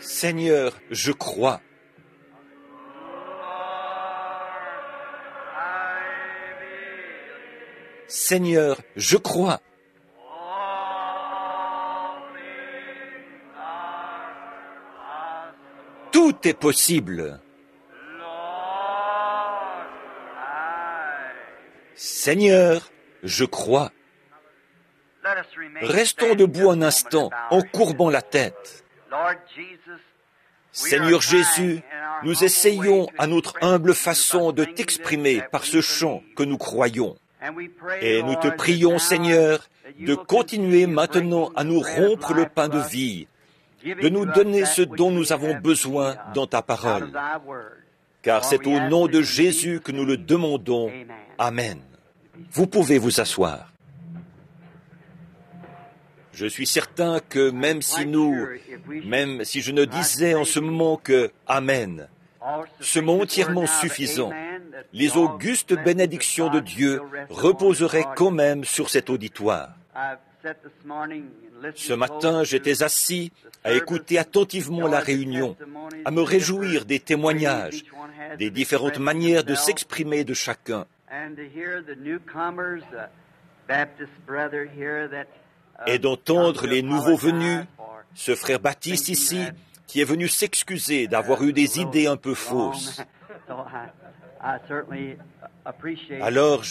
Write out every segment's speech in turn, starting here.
Seigneur, je crois. Seigneur, je crois. Tout est possible. Seigneur, je crois. Restons debout un instant en courbant la tête. Seigneur Jésus, nous essayons à notre humble façon de t'exprimer par ce chant que nous croyons. Et nous te prions, Seigneur, de continuer maintenant à nous rompre le pain de vie, de nous donner ce dont nous avons besoin dans ta parole. Car c'est au nom de Jésus que nous le demandons. Amen. Vous pouvez vous asseoir. Je suis certain que même si je ne disais en ce moment que Amen, ce mot entièrement suffisant, les augustes bénédictions de Dieu reposeraient quand même sur cet auditoire. Ce matin, j'étais assis à écouter attentivement la réunion, à me réjouir des témoignages, des différentes manières de s'exprimer de chacun. Et d'entendre les nouveaux venus, ce frère Baptiste ici, qui est venu s'excuser d'avoir eu des idées un peu fausses. Alors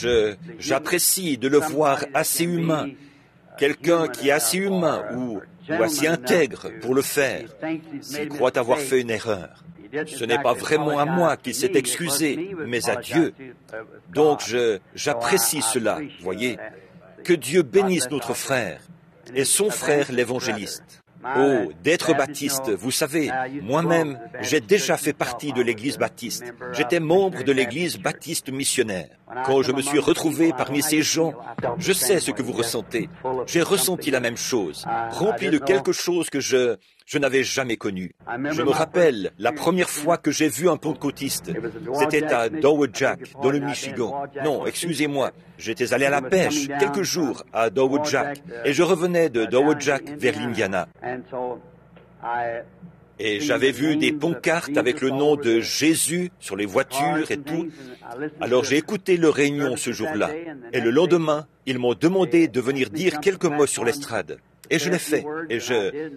j'apprécie de le voir assez humain, quelqu'un qui est assez humain ou assez intègre pour le faire, s'il croit avoir fait une erreur. Ce n'est pas vraiment à moi qu'il s'est excusé, mais à Dieu. Donc j'apprécie cela, voyez. Que Dieu bénisse notre frère et son frère l'évangéliste. Oh, d'être baptiste, vous savez, moi-même, j'ai déjà fait partie de l'église baptiste. J'étais membre de l'église baptiste missionnaire. Quand je me suis retrouvé parmi ces gens, je sais ce que vous ressentez. J'ai ressenti la même chose, rempli de quelque chose que je n'avais jamais connu. Je me rappelle la première fois que j'ai vu un pentecôtiste. C'était à Dowagiac, dans le Michigan. Non, excusez-moi, j'étais allé à la pêche quelques jours à Dowagiac et je revenais de Dowagiac vers l'Indiana. Et j'avais vu des pancartes avec le nom de Jésus sur les voitures et tout. Alors j'ai écouté leur réunion ce jour-là. Et le lendemain, ils m'ont demandé de venir dire quelques mots sur l'estrade. Et je l'ai fait. Et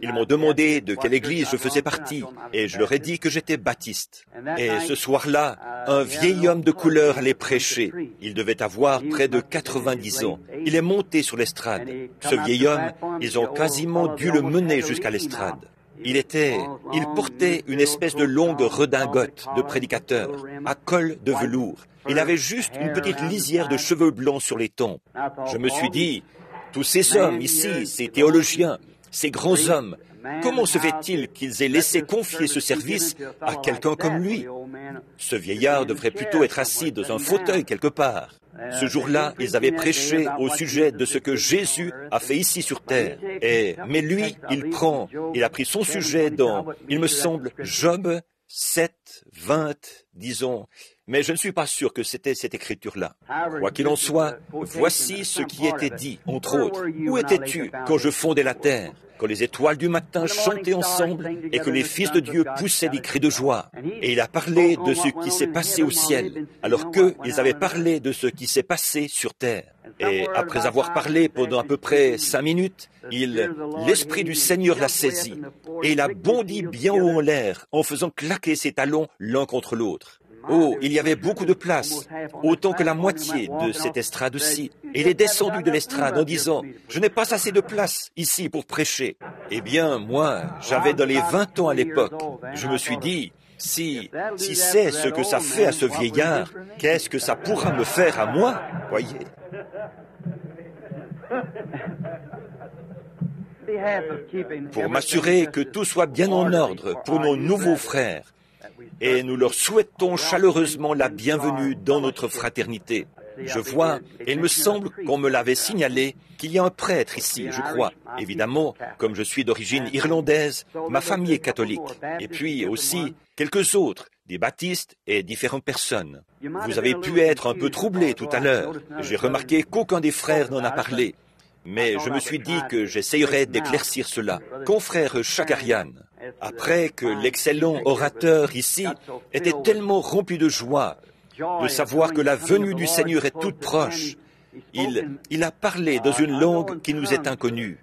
ils m'ont demandé de quelle église je faisais partie. Et je leur ai dit que j'étais baptiste. Et ce soir-là, un vieil homme de couleur allait prêcher. Il devait avoir près de 90 ans. Il est monté sur l'estrade. Ce vieil homme, ils ont quasiment dû le mener jusqu'à l'estrade. Il portait une espèce de longue redingote de prédicateur, à col de velours. Il avait juste une petite lisière de cheveux blancs sur les tempes. Je me suis dit, tous ces hommes ici, ces théologiens, ces grands hommes, comment se fait-il qu'ils aient laissé confier ce service à quelqu'un comme lui? Ce vieillard devrait plutôt être assis dans un fauteuil quelque part. Ce jour-là, ils avaient prêché au sujet de ce que Jésus a fait ici sur terre. Mais lui, il a pris son sujet dans, il me semble, Job 7, 20, disons. Mais je ne suis pas sûr que c'était cette écriture-là. Quoi qu'il en soit, voici ce qui était dit, entre autres. Où étais-tu quand je fondais la terre, quand les étoiles du matin chantaient ensemble et que les fils de Dieu poussaient des cris de joie? Et il a parlé de ce qui s'est passé au ciel, alors qu'ils avaient parlé de ce qui s'est passé sur terre. Et après avoir parlé pendant à peu près 5 minutes, l'Esprit du Seigneur l'a saisi, et il a bondi bien haut en l'air en faisant claquer ses talons l'un contre l'autre. Oh, il y avait beaucoup de place, autant que la moitié de cette estrade-ci. Et il est descendu de l'estrade en disant, « Je n'ai pas assez de place ici pour prêcher. » Eh bien, moi, j'avais dans les 20 ans à l'époque. Je me suis dit, si c'est ce que ça fait à ce vieillard, qu'est-ce que ça pourra me faire à moi, voyez? Pour m'assurer que tout soit bien en ordre pour nos nouveaux frères, et nous leur souhaitons chaleureusement la bienvenue dans notre fraternité. Je vois, et il me semble qu'on me l'avait signalé, qu'il y a un prêtre ici, je crois. Évidemment, comme je suis d'origine irlandaise, ma famille est catholique. Et puis aussi, quelques autres, des baptistes et différentes personnes. Vous avez pu être un peu troublés tout à l'heure. J'ai remarqué qu'aucun des frères n'en a parlé. Mais je me suis dit que j'essayerais d'éclaircir cela. Confrère Shakarian, après que l'excellent orateur ici était tellement rempli de joie de savoir que la venue du Seigneur est toute proche, il a parlé dans une langue qui nous est inconnue.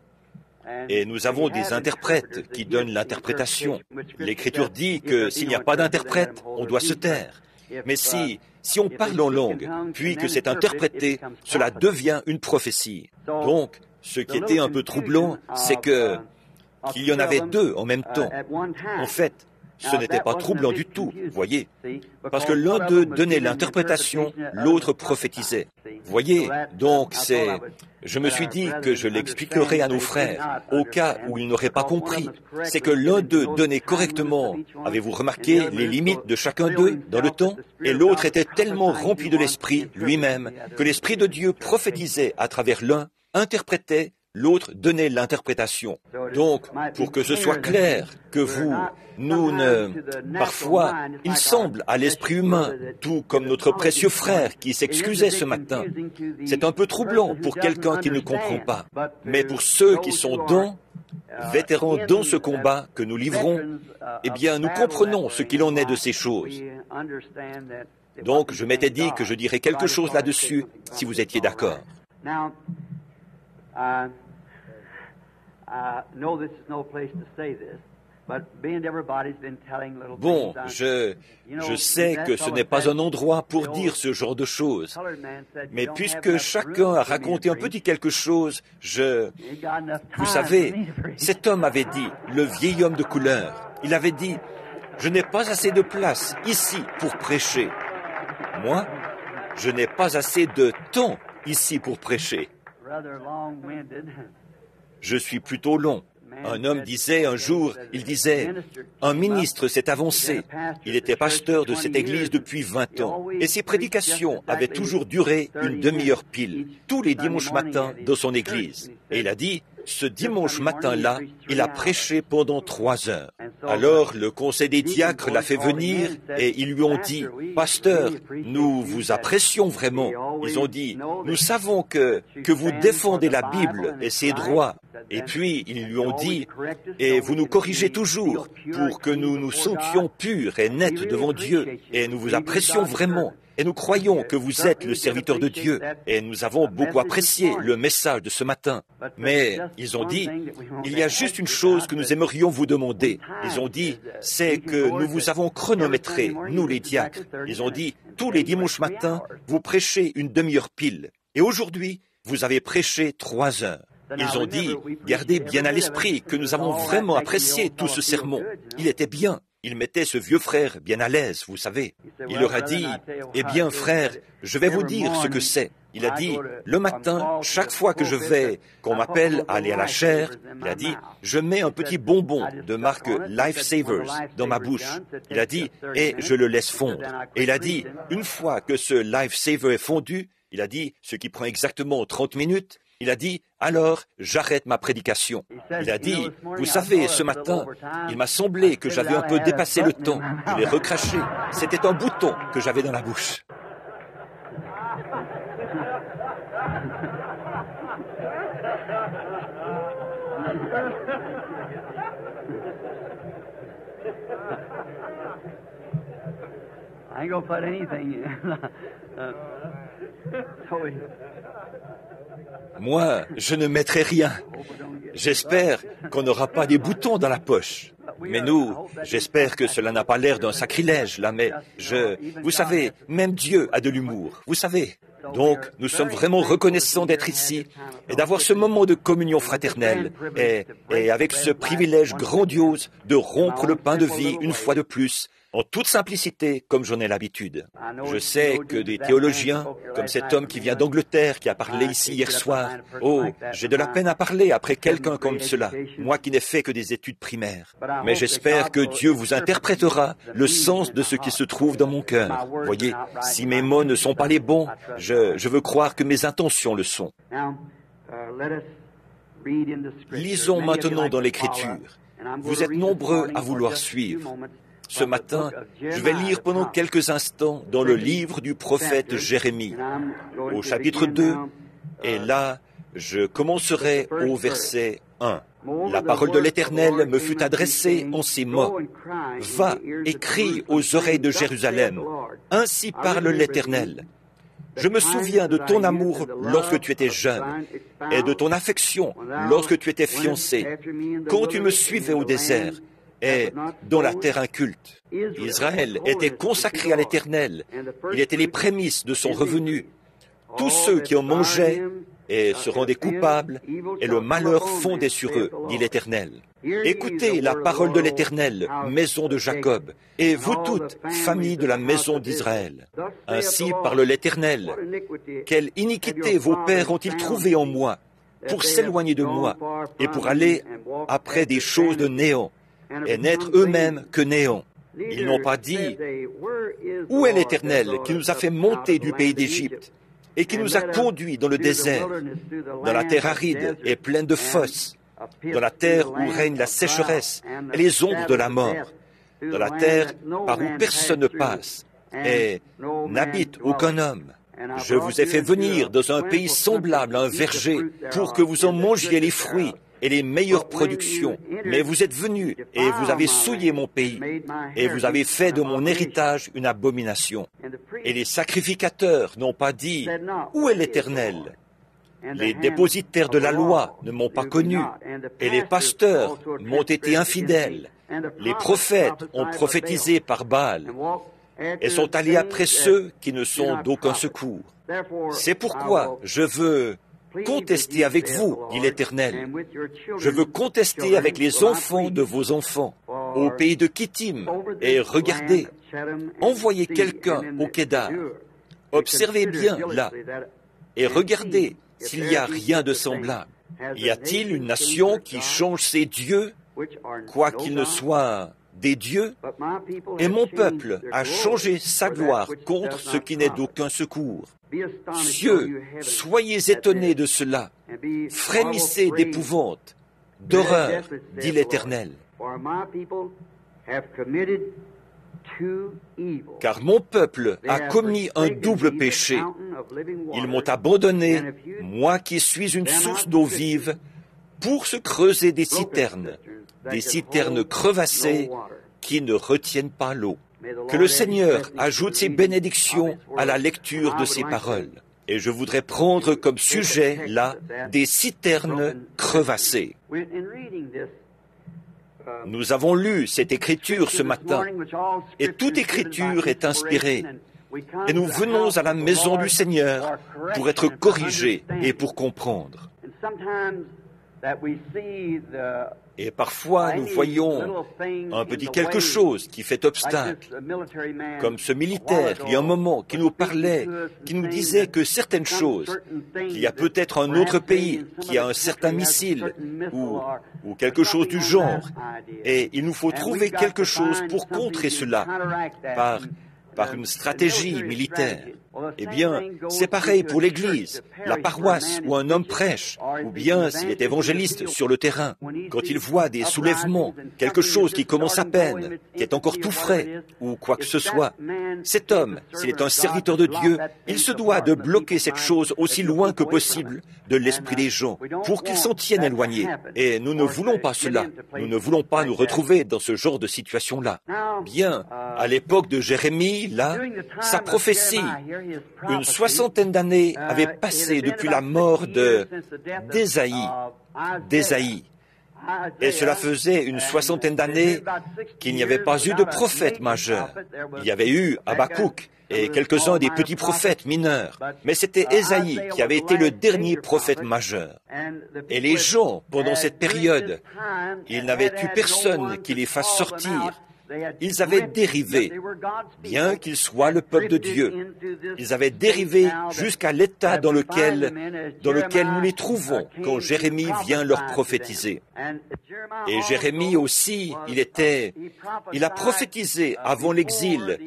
Et nous avons des interprètes qui donnent l'interprétation. L'Écriture dit que s'il n'y a pas d'interprète, on doit se taire. Mais si on parle en langue, puis que c'est interprété, cela devient une prophétie. Donc, ce qui était un peu troublant, c'est qu'il y en avait deux en même temps. En fait, ce n'était pas troublant du tout, voyez, parce que l'un d'eux donnait l'interprétation, l'autre prophétisait. Voyez, donc je me suis dit que je l'expliquerai à nos frères, au cas où ils n'auraient pas compris. C'est que l'un d'eux donnait correctement, avez-vous remarqué les limites de chacun d'eux dans le temps? Et l'autre était tellement rempli de l'Esprit lui-même que l'Esprit de Dieu prophétisait à travers l'un, interprétait, l'autre donnait l'interprétation. Donc, pour que ce soit clair, que parfois, il semble à l'esprit humain, tout comme notre précieux frère qui s'excusait ce matin. C'est un peu troublant pour quelqu'un qui ne comprend pas. Mais pour ceux qui sont vétérans dans ce combat que nous livrons, eh bien, nous comprenons ce qu'il en est de ces choses. Donc, je m'étais dit que je dirais quelque chose là-dessus, si vous étiez d'accord. Bon, je sais que ce n'est pas un endroit pour dire ce genre de choses, mais puisque chacun a raconté un petit quelque chose, vous savez, cet homme avait dit, le vieil homme de couleur, il avait dit, je n'ai pas assez de place ici pour prêcher. Moi, je n'ai pas assez de temps ici pour prêcher. Je suis plutôt long. Un homme disait un jour, un ministre s'est avancé. Il était pasteur de cette église depuis 20 ans. Et ses prédications avaient toujours duré une demi-heure pile, tous les dimanches matins dans son église. Et il a dit, ce dimanche matin-là, il a prêché pendant 3 heures. Alors le conseil des diacres l'a fait venir et ils lui ont dit, « Pasteur, nous vous apprécions vraiment. » Ils ont dit, « Nous savons que vous défendez la Bible et ses droits. » Et puis ils lui ont dit, « Et vous nous corrigez toujours pour que nous nous sentions purs et nets devant Dieu. Et nous vous apprécions vraiment. » Et nous croyons que vous êtes le serviteur de Dieu. Et nous avons beaucoup apprécié le message de ce matin. Mais ils ont dit, il y a juste une chose que nous aimerions vous demander. Ils ont dit, c'est que nous vous avons chronométré, nous les diacres. Ils ont dit, tous les dimanches matins, vous prêchez une demi-heure pile. Et aujourd'hui, vous avez prêché 3 heures. Ils ont dit, gardez bien à l'esprit que nous avons vraiment apprécié tout ce sermon. Il était bien. Il mettait ce vieux frère bien à l'aise, vous savez. Il leur a dit, « Eh bien, frère, je vais vous dire ce que c'est. » Il a dit, « Le matin, chaque fois que qu'on m'appelle à aller à la chaire, il a dit, « Je mets un petit bonbon de marque Life Savers dans ma bouche. » Il a dit, « Et je le laisse fondre. » Et il a dit, « Une fois que ce Life Saver est fondu, il a dit, ce qui prend exactement 30 minutes, il a dit, alors j'arrête ma prédication. Il a dit, vous savez, ce matin, il m'a semblé que j'avais un peu dépassé le temps. Je l'ai recraché. C'était un bouton que j'avais dans la bouche. I ain't gonna put anything in. Moi, je ne mettrai rien. J'espère qu'on n'aura pas des boutons dans la poche. Mais nous, j'espère que cela n'a pas l'air d'un sacrilège, là, mais vous savez, même Dieu a de l'humour, vous savez. Donc, nous sommes vraiment reconnaissants d'être ici et d'avoir ce moment de communion fraternelle et avec ce privilège grandiose de rompre le pain de vie une fois de plus, en toute simplicité, comme j'en ai l'habitude. Je sais que des théologiens, comme cet homme qui vient d'Angleterre, qui a parlé ici hier soir, j'ai de la peine à parler après quelqu'un comme cela, moi qui n'ai fait que des études primaires. Mais j'espère que Dieu vous interprétera le sens de ce qui se trouve dans mon cœur. Voyez, si mes mots ne sont pas les bons, je veux croire que mes intentions le sont. Lisons maintenant dans l'Écriture. Vous êtes nombreux à vouloir suivre. Ce matin, je vais lire pendant quelques instants dans le livre du prophète Jérémie, au chapitre 2, et là, Je commencerai au verset 1. La parole de l'Éternel me fut adressée en ces mots. Va et crie aux oreilles de Jérusalem. Ainsi parle l'Éternel. Je me souviens de ton amour lorsque tu étais jeune et de ton affection lorsque tu étais fiancé, quand tu me suivais au désert et dans la terre inculte. Israël était consacré à l'Éternel. Il était les prémices de son revenu. Tous ceux qui en mangeaient et se rendaient coupables, et le malheur fondait sur eux, dit l'Éternel. Écoutez la parole de l'Éternel, maison de Jacob, et vous toutes, famille de la maison d'Israël. Ainsi parle l'Éternel. Quelle iniquité vos pères ont-ils trouvée en moi, pour s'éloigner de moi, et pour aller après des choses de néant, et n'être eux-mêmes que néant. Ils n'ont pas dit, « Où est l'Éternel qui nous a fait monter du pays d'Égypte et qui nous a conduits dans le désert, dans la terre aride et pleine de fosses, dans la terre où règne la sécheresse et les ombres de la mort, dans la terre par où personne ne passe et n'habite aucun homme. Je vous ai fait venir dans un pays semblable à un verger pour que vous en mangiez les fruits et les meilleures productions. Mais vous êtes venus et vous avez souillé mon pays, et vous avez fait de mon héritage une abomination. Et les sacrificateurs n'ont pas dit, « Où est l'Éternel ?» Les dépositaires de la loi ne m'ont pas connu, et les pasteurs m'ont été infidèles. Les prophètes ont prophétisé par Baal, et sont allés après ceux qui ne sont d'aucun secours. C'est pourquoi je veux contester avec vous, dit l'Éternel. Je veux contester avec les enfants de vos enfants, au pays de Kittim, et regardez, envoyez quelqu'un au Kédar. Observez bien là, et regardez s'il n'y a rien de semblable. Y a-t-il une nation qui change ses dieux, quoiqu'ils ne soient des dieux? Et mon peuple a changé sa gloire contre ce qui n'est d'aucun secours. Cieux, soyez étonnés de cela, frémissez d'épouvante, d'horreur, dit l'Éternel. Car mon peuple a commis un double péché. Ils m'ont abandonné, moi qui suis une source d'eau vive, pour se creuser des citernes crevassées qui ne retiennent pas l'eau. Que le Seigneur ajoute ses bénédictions à la lecture de ses paroles. Et je voudrais prendre comme sujet, là, des citernes crevassées. Nous avons lu cette écriture ce matin, et toute écriture est inspirée. Et nous venons à la maison du Seigneur pour être corrigés et pour comprendre. Et parfois, nous voyons un petit quelque chose qui fait obstacle, comme ce militaire, il y a un moment, qui nous parlait, qui nous disait que certaines choses, qu'il y a peut-être un autre pays qui a un certain missile ou quelque chose du genre, et il nous faut trouver quelque chose pour contrer cela par une stratégie militaire. Eh bien, c'est pareil pour l'Église, la paroisse où un homme prêche, ou bien s'il est évangéliste sur le terrain. Quand il voit des soulèvements, quelque chose qui commence à peine, qui est encore tout frais, ou quoi que ce soit, cet homme, s'il est un serviteur de Dieu, il se doit de bloquer cette chose aussi loin que possible de l'esprit des gens, pour qu'ils s'en tiennent éloignés. Et nous ne voulons pas cela. Nous ne voulons pas nous retrouver dans ce genre de situation-là. Bien, à l'époque de Jérémie, là, sa prophétie, une soixantaine d'années avaient passé depuis la mort d'Ésaïe. Et cela faisait une soixantaine d'années qu'il n'y avait pas eu de prophète majeur. Il y avait eu Habakkuk et quelques-uns des petits prophètes mineurs. Mais c'était Ésaïe qui avait été le dernier prophète majeur. Et les gens, pendant cette période, ils n'avaient eu personne qui les fasse sortir. Ils avaient dérivé, bien qu'ils soient le peuple de Dieu. Ils avaient dérivé jusqu'à l'état dans lequel nous les trouvons quand Jérémie vient leur prophétiser. Et Jérémie aussi, il a prophétisé avant l'exil,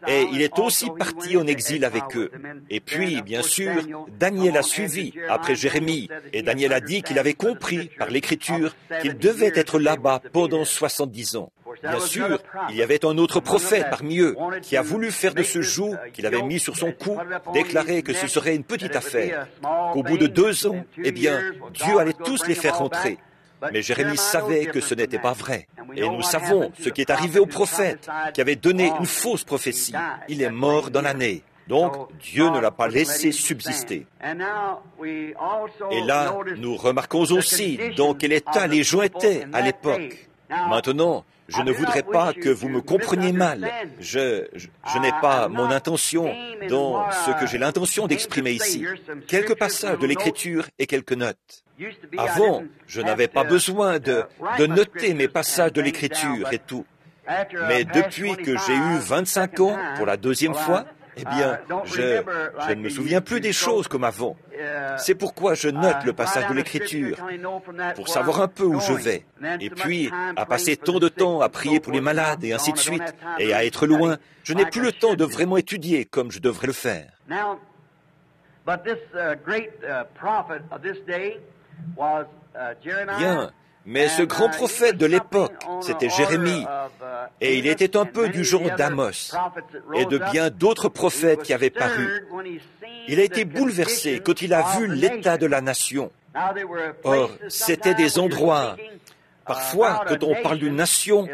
et il est aussi parti en exil avec eux. Et puis, bien sûr, Daniel a suivi après Jérémie, et Daniel a dit qu'il avait compris par l'Écriture qu'il devait être là-bas pendant 70 ans. Bien sûr, il y avait un autre prophète parmi eux qui a voulu faire de ce joug qu'il avait mis sur son cou, déclarer que ce serait une petite affaire, qu'au bout de 2 ans, eh bien, Dieu allait tous les faire rentrer. Mais Jérémie savait que ce n'était pas vrai. Et nous savons ce qui est arrivé au prophète qui avait donné une fausse prophétie. Il est mort dans l'année. Donc, Dieu ne l'a pas laissé subsister. Et là, nous remarquons aussi dans quel état les gens étaient à l'époque. Maintenant, je ne voudrais pas que vous me compreniez mal. Je n'ai pas mon intention dans ce que j'ai l'intention d'exprimer ici. Quelques passages de l'Écriture et quelques notes. Avant, je n'avais pas besoin de noter mes passages de l'Écriture et tout. Mais depuis que j'ai eu 25 ans pour la 2e fois, eh bien, je ne me souviens plus des choses comme avant. C'est pourquoi je note le passage de l'Écriture, pour savoir un peu où je vais. Et puis, à passer tant de temps à prier pour les malades et ainsi de suite, et à être loin, je n'ai plus le temps de vraiment étudier comme je devrais le faire. Bien. Mais ce grand prophète de l'époque, c'était Jérémie, et il était un peu du genre d'Amos, et de bien d'autres prophètes qui avaient paru. Il a été bouleversé quand il a vu l'état de la nation. Or, c'était des endroits. Parfois, quand on parle d'une nation,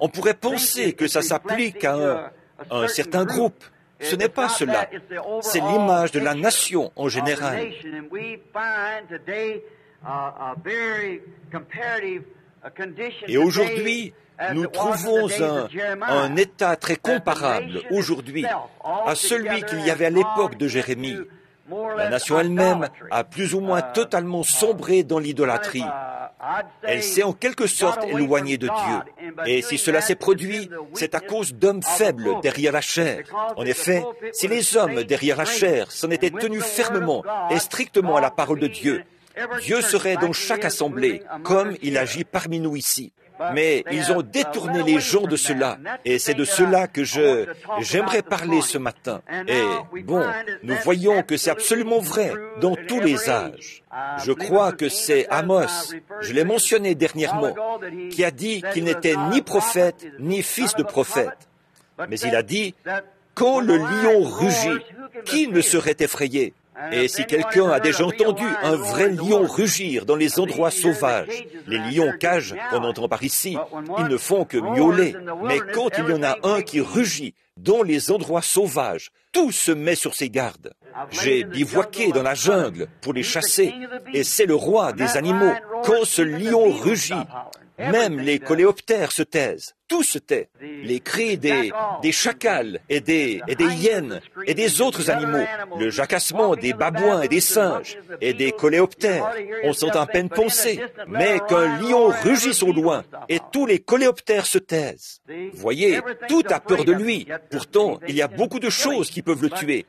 on pourrait penser que ça s'applique à un certain groupe. Ce n'est pas cela. C'est l'image de la nation en général. Et aujourd'hui, nous trouvons un état très comparable aujourd'hui à celui qu'il y avait à l'époque de Jérémie. La nation elle-même a plus ou moins totalement sombré dans l'idolâtrie. Elle s'est en quelque sorte éloignée de Dieu. Et si cela s'est produit, c'est à cause d'hommes faibles derrière la chair. En effet, si les hommes derrière la chair s'en étaient tenus fermement et strictement à la parole de Dieu, Dieu serait dans chaque assemblée, comme il agit parmi nous ici. Mais ils ont détourné les gens de cela, et c'est de cela que j'aimerais parler ce matin. Et bon, nous voyons que c'est absolument vrai dans tous les âges. Je crois que c'est Amos, je l'ai mentionné dernièrement, qui a dit qu'il n'était ni prophète, ni fils de prophète. Mais il a dit, quand le lion rugit, qui ne serait effrayé ? Et si quelqu'un a déjà entendu un vrai lion rugir dans les endroits sauvages, les lions cages qu'on entend par ici, ils ne font que miauler. Mais quand il y en a un qui rugit dans les endroits sauvages, tout se met sur ses gardes. J'ai bivouaqué dans la jungle pour les chasser, et c'est le roi des animaux. Quand ce lion rugit, même les coléoptères se taisent. Tout se tait. Les cris des chacals et des hyènes et des autres animaux, le jacassement des babouins et des singes et des coléoptères, on sent à peine penser, mais qu'un lion rugisse au loin et tous les coléoptères se taisent. Voyez, tout a peur de lui. Pourtant, il y a beaucoup de choses qui peuvent le tuer.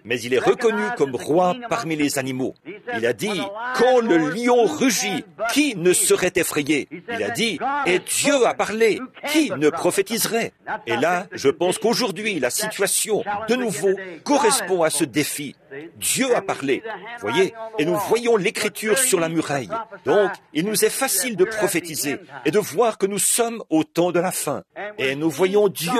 Mais il est reconnu comme roi parmi les animaux. Il a dit, quand le lion rugit, qui ne serait effrayé? Il a dit, et Dieu a parlé, qui ne prophétiserait? Et là, je pense qu'aujourd'hui, la situation, de nouveau, correspond à ce défi. Dieu a parlé, voyez, et nous voyons l'écriture sur la muraille. Donc, il nous est facile de prophétiser et de voir que nous sommes au temps de la fin. Et nous voyons Dieu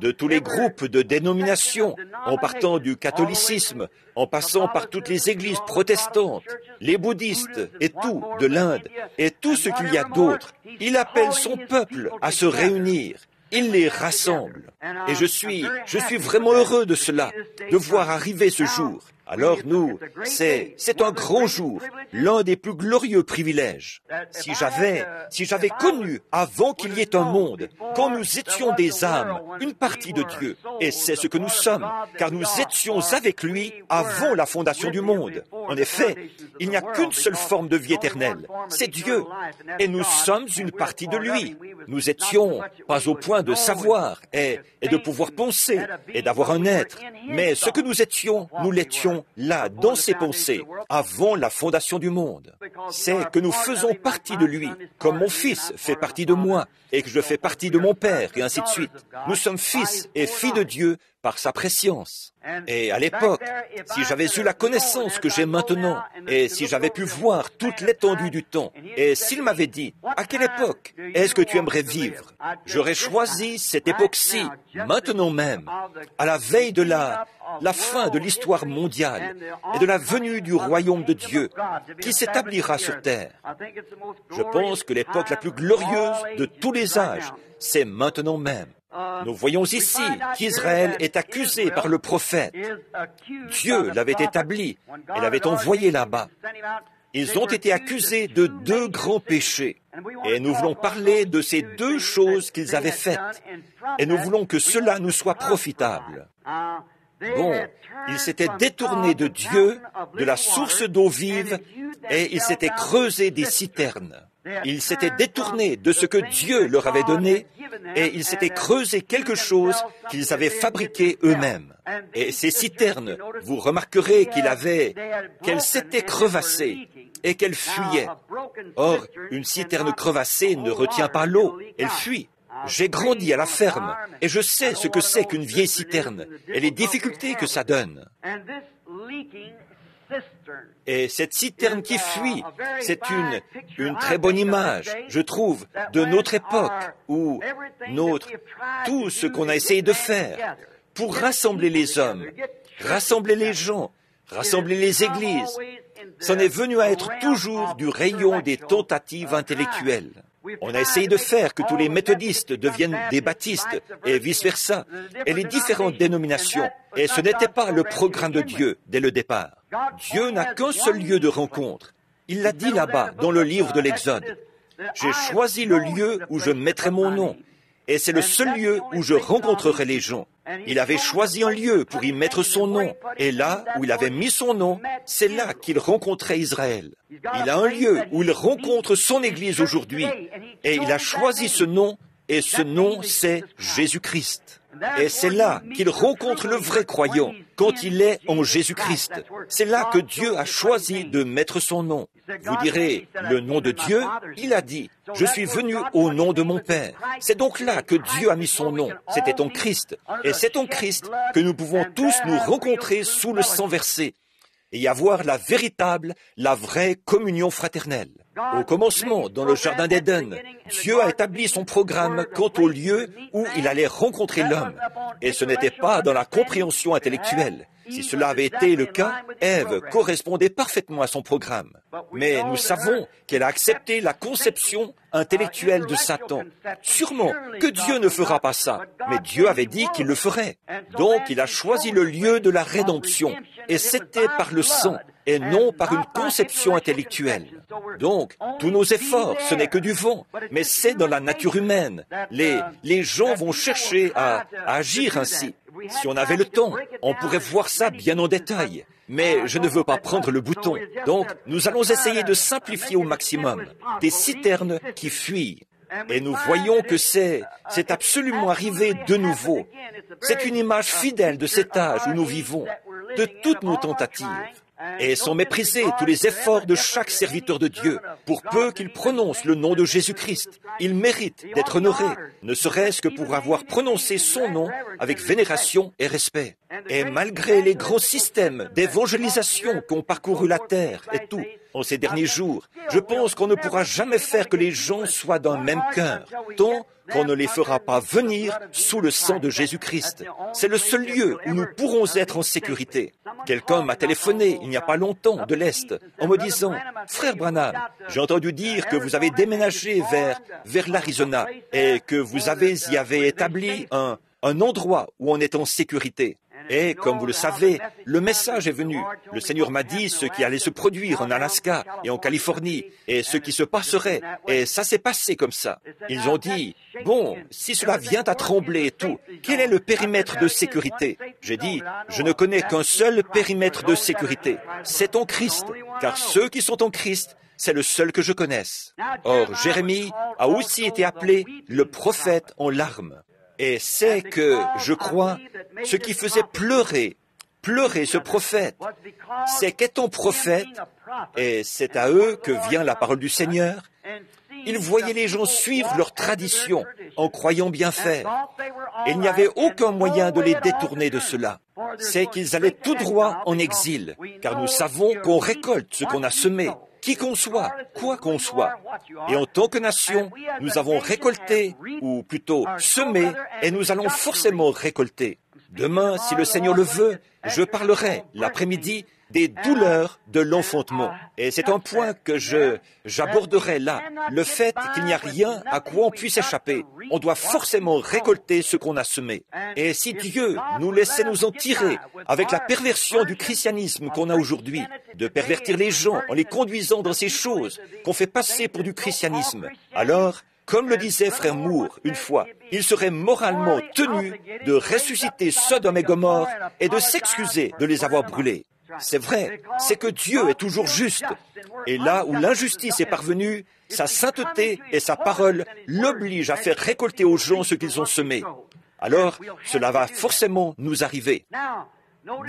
de tous les groupes de dénominations, en partant du catholicisme, en passant par toutes les églises protestantes, les bouddhistes et tout, de l'Inde, et tout ce qu'il y a d'autre. Il appelle son peuple à se réunir. Il les rassemble. Et je suis vraiment heureux de cela, de voir arriver ce jour. Alors c'est un grand jour, l'un des plus glorieux privilèges. Si j'avais connu avant qu'il y ait un monde, quand nous étions des âmes, une partie de Dieu, et c'est ce que nous sommes, car nous étions avec lui avant la fondation du monde. En effet, il n'y a qu'une seule forme de vie éternelle, c'est Dieu, et nous sommes une partie de lui. Nous étions pas au point de savoir et de pouvoir penser et d'avoir un être, mais ce que nous étions, nous l'étions là, dans ses pensées, avant la fondation du monde. C'est que nous faisons partie de lui, comme mon fils fait partie de moi, et que je fais partie de mon père, et ainsi de suite. Nous sommes fils et filles de Dieu par sa préscience. Et à l'époque, si j'avais eu la connaissance que j'ai maintenant, Et si j'avais pu voir toute l'étendue du temps, et s'il m'avait dit, à quelle époque est-ce que tu aimerais vivre? J'aurais choisi cette époque-ci, maintenant même, à la veille de la fin de l'histoire mondiale et de la venue du royaume de Dieu qui s'établira sur terre. Je pense que l'époque la plus glorieuse de tous les âges, c'est maintenant même. Nous voyons ici qu'Israël est accusé par le prophète. Dieu l'avait établi et l'avait envoyé là-bas. Ils ont été accusés de 2 grands péchés. Et nous voulons parler de ces 2 choses qu'ils avaient faites. Et nous voulons que cela nous soit profitable. Bon, ils s'étaient détournés de Dieu, de la source d'eau vive, et ils s'étaient creusés des citernes. Ils s'étaient détournés de ce que Dieu leur avait donné, et ils s'étaient creusés quelque chose qu'ils avaient fabriqué eux-mêmes. Et ces citernes, vous remarquerez qu'elles s'étaient crevassées et qu'elles fuyaient. Or, une citerne crevassée ne retient pas l'eau, elle fuit. J'ai grandi à la ferme et je sais ce que c'est qu'une vieille citerne et les difficultés que ça donne. Et cette citerne qui fuit, c'est une très bonne image, je trouve, de notre époque où tout ce qu'on a essayé de faire pour rassembler les hommes, rassembler les gens, rassembler les églises, c'en est venu à être toujours du rayon des tentatives intellectuelles. On a essayé de faire que tous les méthodistes deviennent des baptistes et vice-versa, et les différentes dénominations. Et ce n'était pas le programme de Dieu dès le départ. Dieu n'a qu'un seul lieu de rencontre. Il l'a dit là-bas, dans le livre de l'Exode. J'ai choisi le lieu où je mettrai mon nom, et c'est le seul lieu où je rencontrerai les gens. Il avait choisi un lieu pour y mettre son nom, et là où il avait mis son nom, c'est là qu'il rencontrait Israël. Il a un lieu où il rencontre son Église aujourd'hui, et il a choisi ce nom, et ce nom c'est Jésus-Christ. Et c'est là qu'il rencontre le vrai croyant, quand il est en Jésus-Christ. C'est là que Dieu a choisi de mettre son nom. Vous direz, le nom de Dieu, il a dit, je suis venu au nom de mon Père. C'est donc là que Dieu a mis son nom. C'était en Christ. Et c'est en Christ que nous pouvons tous nous rencontrer sous le sang versé et y avoir la vraie communion fraternelle. Au commencement, dans le Jardin d'Éden, Dieu a établi son programme quant au lieu où il allait rencontrer l'homme. Et ce n'était pas dans la compréhension intellectuelle. Si cela avait été le cas, Ève correspondait parfaitement à son programme. Mais nous savons qu'elle a accepté la conception intellectuelle de Satan. Sûrement que Dieu ne fera pas ça, mais Dieu avait dit qu'il le ferait. Donc il a choisi le lieu de la rédemption, et c'était par le sang, et non par une conception intellectuelle. Donc, tous nos efforts, ce n'est que du vent, mais c'est dans la nature humaine. Les gens vont chercher à agir ainsi. Si on avait le temps, on pourrait voir ça bien en détail. Mais je ne veux pas prendre le bouton. Donc, nous allons essayer de simplifier au maximum des citernes qui fuient. Et nous voyons que c'est absolument arrivé de nouveau. C'est une image fidèle de cet âge où nous vivons, de toutes nos tentatives. Et sont méprisés tous les efforts de chaque serviteur de Dieu, pour peu qu'il prononce le nom de Jésus-Christ. Il mérite d'être honoré, ne serait-ce que pour avoir prononcé son nom avec vénération et respect. Et malgré les grands systèmes d'évangélisation qu'ont parcouru la terre et tout, en ces derniers jours, je pense qu'on ne pourra jamais faire que les gens soient d'un même cœur, tant qu'on ne les fera pas venir sous le sang de Jésus-Christ. C'est le seul lieu où nous pourrons être en sécurité. Quelqu'un m'a téléphoné il n'y a pas longtemps de l'Est en me disant « Frère Branham, j'ai entendu dire que vous avez déménagé vers l'Arizona et que vous y avez établi un endroit où on est en sécurité. » Et, comme vous le savez, le message est venu. Le Seigneur m'a dit ce qui allait se produire en Alaska et en Californie, et ce qui se passerait. Et ça s'est passé comme ça. Ils ont dit, bon, si cela vient à trembler et tout, quel est le périmètre de sécurité? J'ai dit, je ne connais qu'un seul périmètre de sécurité. C'est en Christ, car ceux qui sont en Christ, c'est le seul que je connaisse. Or, Jérémie a aussi été appelé le prophète en larmes. Et c'est que, je crois, ce qui faisait pleurer ce prophète, c'est qu'étant prophète, et c'est à eux que vient la parole du Seigneur, Ils voyaient les gens suivre leurs traditions en croyant bien faire. Et il n'y avait aucun moyen de les détourner de cela. C'est qu'ils allaient tout droit en exil, car nous savons qu'on récolte ce qu'on a semé, qui qu'on soit, quoi qu'on soit. Et en tant que nation, nous avons récolté, ou plutôt semé, et nous allons forcément récolter. Demain, si le Seigneur le veut, je parlerai l'après-midi des douleurs de l'enfantement. Et c'est un point que j'aborderai là, le fait qu'il n'y a rien à quoi on puisse échapper. On doit forcément récolter ce qu'on a semé. Et si Dieu nous laissait nous en tirer avec la perversion du christianisme qu'on a aujourd'hui, de pervertir les gens en les conduisant dans ces choses qu'on fait passer pour du christianisme, alors, comme le disait Frère Moore une fois, il serait moralement tenu de ressusciter Sodome et Gomorrhe et de s'excuser de les avoir brûlés. C'est vrai, c'est que Dieu est toujours juste. Et là où l'injustice est parvenue, sa sainteté et sa parole l'obligent à faire récolter aux gens ce qu'ils ont semé. Alors, cela va forcément nous arriver.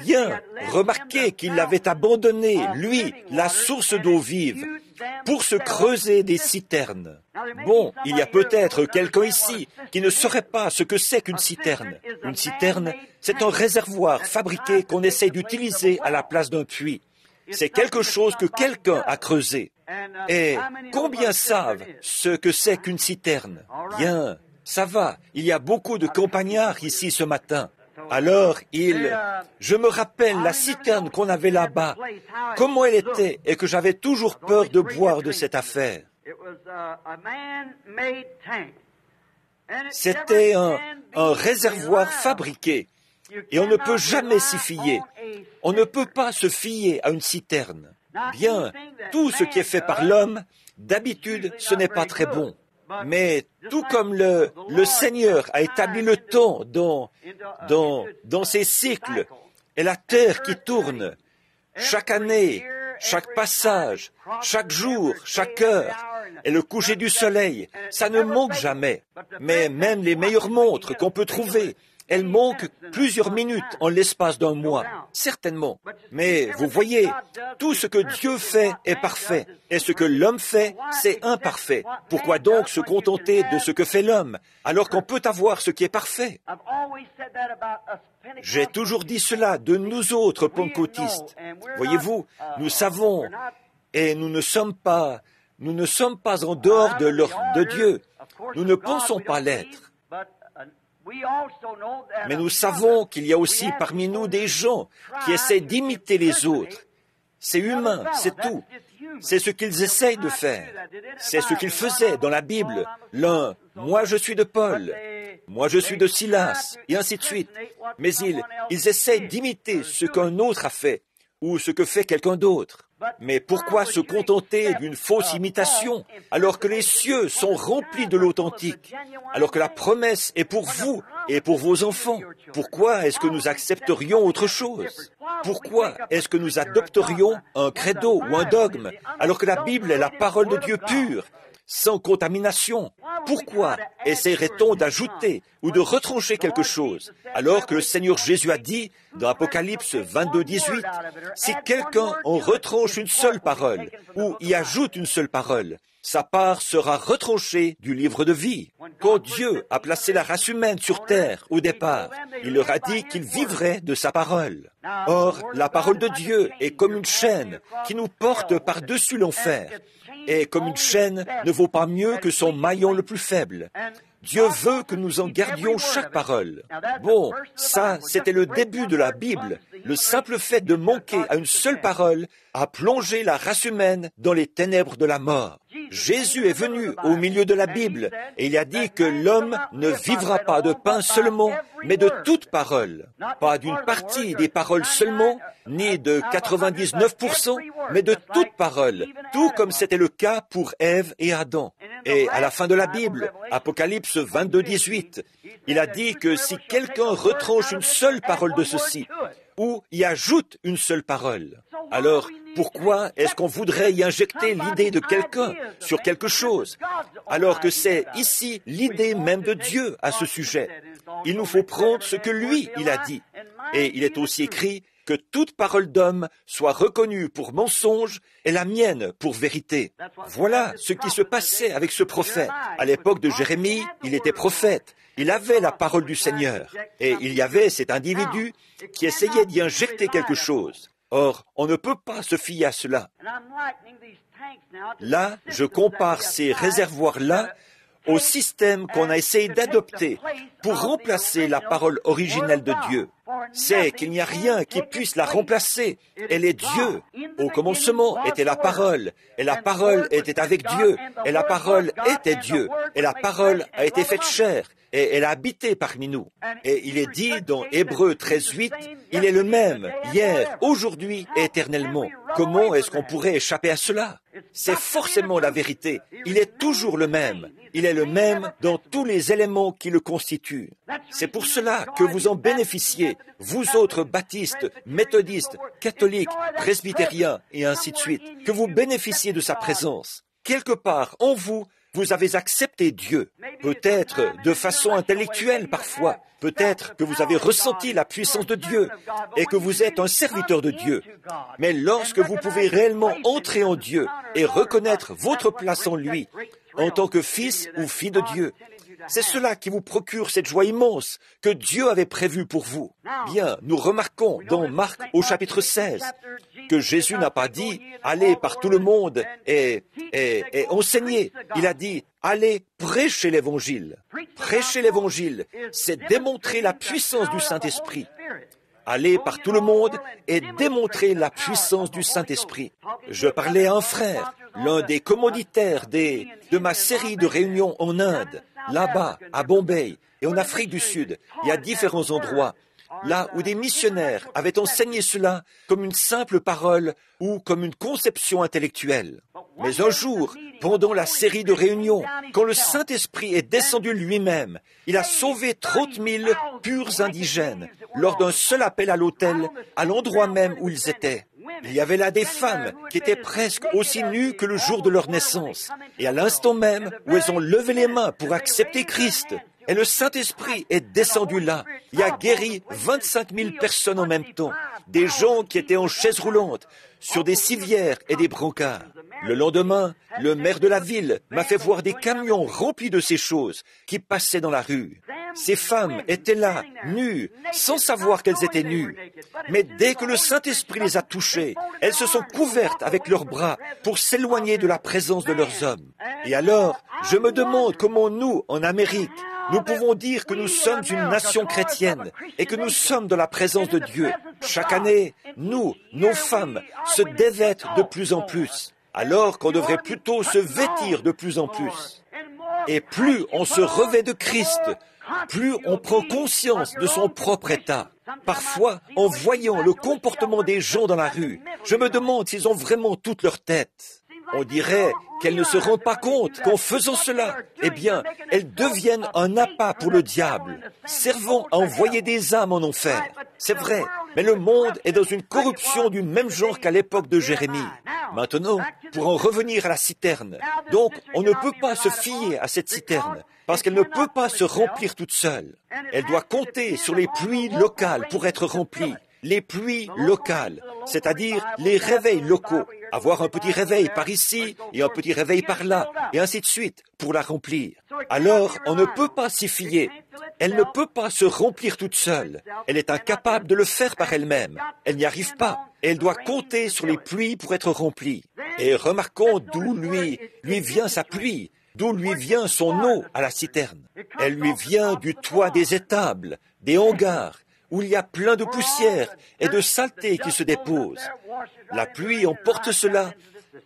Bien, remarquez qu'il avait abandonné, lui, la source d'eau vive, pour se creuser des citernes. Bon, il y a peut-être quelqu'un ici qui ne saurait pas ce que c'est qu'une citerne. Une citerne, c'est un réservoir fabriqué qu'on essaie d'utiliser à la place d'un puits. C'est quelque chose que quelqu'un a creusé. Et combien savent ce que c'est qu'une citerne? Bien, ça va, il y a beaucoup de campagnards ici ce matin. Alors, je me rappelle la citerne qu'on avait là-bas, comment elle était, et que j'avais toujours peur de boire de cette affaire. C'était un réservoir fabriqué, et on ne peut jamais s'y fier. On ne peut pas se fier à une citerne. Bien, tout ce qui est fait par l'homme, d'habitude, ce n'est pas très bon. Mais tout comme le Seigneur a établi le temps dans ses cycles, et la terre qui tourne, chaque année, chaque passage, chaque jour, chaque heure, et le coucher du soleil, ça ne manque jamais. Mais même les meilleures montres qu'on peut trouver, elles manquent plusieurs minutes en l'espace d'un mois, certainement. Mais vous voyez, tout ce que Dieu fait est parfait, et ce que l'homme fait, c'est imparfait. Pourquoi donc se contenter de ce que fait l'homme, alors qu'on peut avoir ce qui est parfait? J'ai toujours dit cela de nous autres pentecôtistes. Voyez-vous, nous savons, et nous ne sommes pas en dehors de Dieu. Nous ne pensons pas l'être. Mais nous savons qu'il y a aussi parmi nous des gens qui essaient d'imiter les autres. C'est humain, c'est tout. C'est ce qu'ils essayent de faire. C'est ce qu'ils faisaient dans la Bible. L'un, moi je suis de Paul, moi je suis de Silas, et ainsi de suite. Mais ils essayent d'imiter ce qu'un autre a fait, ou ce que fait quelqu'un d'autre. Mais pourquoi se contenter d'une fausse imitation, alors que les cieux sont remplis de l'authentique, alors que la promesse est pour vous et pour vos enfants? Pourquoi est-ce que nous accepterions autre chose? Pourquoi est-ce que nous adopterions un credo ou un dogme, alors que la Bible est la parole de Dieu pure, sans contamination? Pourquoi essaierait-on d'ajouter ou de retrancher quelque chose, alors que le Seigneur Jésus a dit, dans Apocalypse 22, 18, « Si quelqu'un en retranche une seule parole, ou y ajoute une seule parole, sa part sera retranchée du livre de vie. » Quand Dieu a placé la race humaine sur terre au départ, il leur a dit qu'il vivrait de sa parole. Or, la parole de Dieu est comme une chaîne qui nous porte par-dessus l'enfer. Et comme une chaîne ne vaut pas mieux que son maillon le plus faible. Dieu veut que nous en gardions chaque parole. Bon, ça, c'était le début de la Bible. Le simple fait de manquer à une seule parole a plongé la race humaine dans les ténèbres de la mort. Jésus est venu au milieu de la Bible et il a dit que l'homme ne vivra pas de pain seulement, mais de toute parole. Pas d'une partie des paroles seulement, ni de 99%, mais de toute parole, tout comme c'était le cas pour Ève et Adam. Et à la fin de la Bible, Apocalypse 22, 18, il a dit que si quelqu'un retranche une seule parole de ceci, ou y ajoute une seule parole, alors pourquoi est-ce qu'on voudrait y injecter l'idée de quelqu'un sur quelque chose, alors que c'est ici l'idée même de Dieu à ce sujet? Il nous faut prendre ce que lui, il a dit. Et il est aussi écrit, que toute parole d'homme soit reconnue pour mensonge et la mienne pour vérité. Voilà ce qui se passait avec ce prophète. À l'époque de Jérémie, il était prophète. Il avait la parole du Seigneur. Et il y avait cet individu qui essayait d'y injecter quelque chose. Or, on ne peut pas se fier à cela. Là, je compare ces réservoirs-là au système qu'on a essayé d'adopter pour remplacer la parole originelle de Dieu. C'est qu'il n'y a rien qui puisse la remplacer. Elle est Dieu. Au commencement était la parole, et la parole était avec Dieu, et la parole était Dieu, et la parole a été faite chair, et elle a habité parmi nous. Et il est dit dans Hébreux 13:8, il est le même, hier, aujourd'hui et éternellement. Comment est-ce qu'on pourrait échapper à cela? C'est forcément la vérité. Il est toujours le même. Il est le même dans tous les éléments qui le constituent. C'est pour cela que vous en bénéficiez, vous autres baptistes, méthodistes, catholiques, presbytériens et ainsi de suite, que vous bénéficiez de sa présence. Quelque part en vous, vous avez accepté Dieu, peut-être de façon intellectuelle parfois, peut-être que vous avez ressenti la puissance de Dieu et que vous êtes un serviteur de Dieu. Mais lorsque vous pouvez réellement entrer en Dieu et reconnaître votre place en lui, en tant que fils ou fille de Dieu, c'est cela qui vous procure cette joie immense que Dieu avait prévue pour vous. Bien, nous remarquons dans Marc au chapitre 16 que Jésus n'a pas dit « Allez par tout le monde et enseignez ». Il a dit « Allez prêcher l'Évangile ». Prêcher l'Évangile, c'est démontrer la puissance du Saint-Esprit. Aller par tout le monde et démontrer la puissance du Saint-Esprit. Je parlais à un frère, l'un des commanditaires de ma série de réunions en Inde, là-bas, à Bombay et en Afrique du Sud. Il y a différents endroits, là où des missionnaires avaient enseigné cela comme une simple parole ou comme une conception intellectuelle. Mais un jour, pendant la série de réunions, quand le Saint-Esprit est descendu lui-même, il a sauvé 30 000 purs indigènes lors d'un seul appel à l'autel, à l'endroit même où ils étaient. Il y avait là des femmes qui étaient presque aussi nues que le jour de leur naissance. Et à l'instant même où elles ont levé les mains pour accepter Christ, et le Saint-Esprit est descendu là. Il a guéri 25 000 personnes en même temps. Des gens qui étaient en chaise roulante, sur des civières et des brancards. Le lendemain, le maire de la ville m'a fait voir des camions remplis de ces choses qui passaient dans la rue. Ces femmes étaient là, nues, sans savoir qu'elles étaient nues. Mais dès que le Saint-Esprit les a touchées, elles se sont couvertes avec leurs bras pour s'éloigner de la présence de leurs hommes. Et alors, je me demande comment nous, en Amérique, nous pouvons dire que nous sommes une nation chrétienne et que nous sommes dans la présence de Dieu. Chaque année, nous, nos femmes, se dévêtent de plus en plus, alors qu'on devrait plutôt se vêtir de plus en plus. Et plus on se revêt de Christ, plus on prend conscience de son propre état. Parfois, en voyant le comportement des gens dans la rue, je me demande s'ils ont vraiment toute leur tête. On dirait qu'elles ne se rendent pas compte qu'en faisant cela, eh bien, elles deviennent un appât pour le diable, servant à envoyer des âmes en enfer. C'est vrai, mais le monde est dans une corruption du même genre qu'à l'époque de Jérémie. Maintenant, pour en revenir à la citerne, donc on ne peut pas se fier à cette citerne, parce qu'elle ne peut pas se remplir toute seule. Elle doit compter sur les pluies locales pour être remplie. Les pluies locales, c'est-à-dire les réveils locaux. Avoir un petit réveil par ici et un petit réveil par là, et ainsi de suite, pour la remplir. Alors, on ne peut pas s'y fier. Elle ne peut pas se remplir toute seule. Elle est incapable de le faire par elle-même. Elle n'y arrive pas. Elle doit compter sur les pluies pour être remplie. Et remarquons d'où lui vient sa pluie, d'où lui vient son eau à la citerne. Elle lui vient du toit des étables, des hangars, où il y a plein de poussière et de saleté qui se déposent. La pluie emporte cela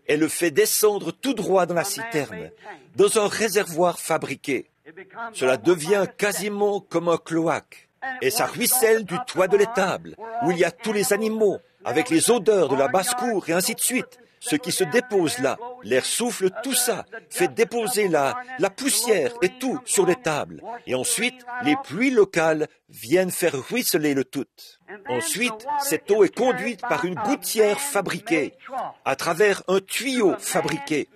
et le fait descendre tout droit dans la citerne, dans un réservoir fabriqué. Cela devient quasiment comme un cloaque, et ça ruisselle du toit de l'étable, où il y a tous les animaux, avec les odeurs de la basse-cour et ainsi de suite, ce qui se dépose là, L'air souffle tout ça, fait déposer la poussière et tout sur les tables. Et ensuite, les pluies locales viennent faire ruisseler le tout. Ensuite, cette eau est conduite par une gouttière fabriquée, à travers un tuyau fabriqué,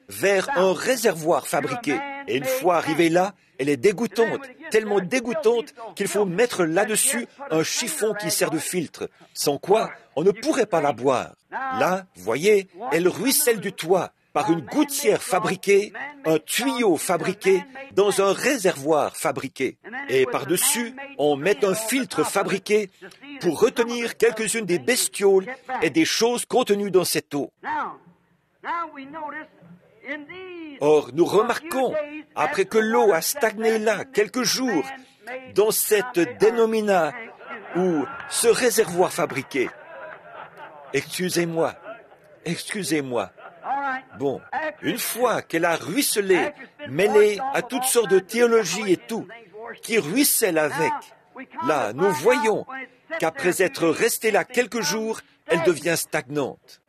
vers un réservoir fabriqué. Et une fois arrivée là, elle est dégoûtante, tellement dégoûtante qu'il faut mettre là-dessus un chiffon qui sert de filtre, sans quoi on ne pourrait pas la boire. Là, voyez, elle ruisselle du toit par une gouttière fabriquée, un tuyau fabriqué dans un réservoir fabriqué. Et par-dessus, on met un filtre fabriqué pour retenir quelques-unes des bestioles et des choses contenues dans cette eau. Or, nous remarquons, après que l'eau a stagné là quelques jours, dans cette dénomina ou ce réservoir fabriqué. Excusez-moi. Bon, une fois qu'elle a ruisselé, mêlée à toutes sortes de théologies et tout, qui ruisselle avec, là, nous voyons qu'après être restée là quelques jours, elle devient stagnante.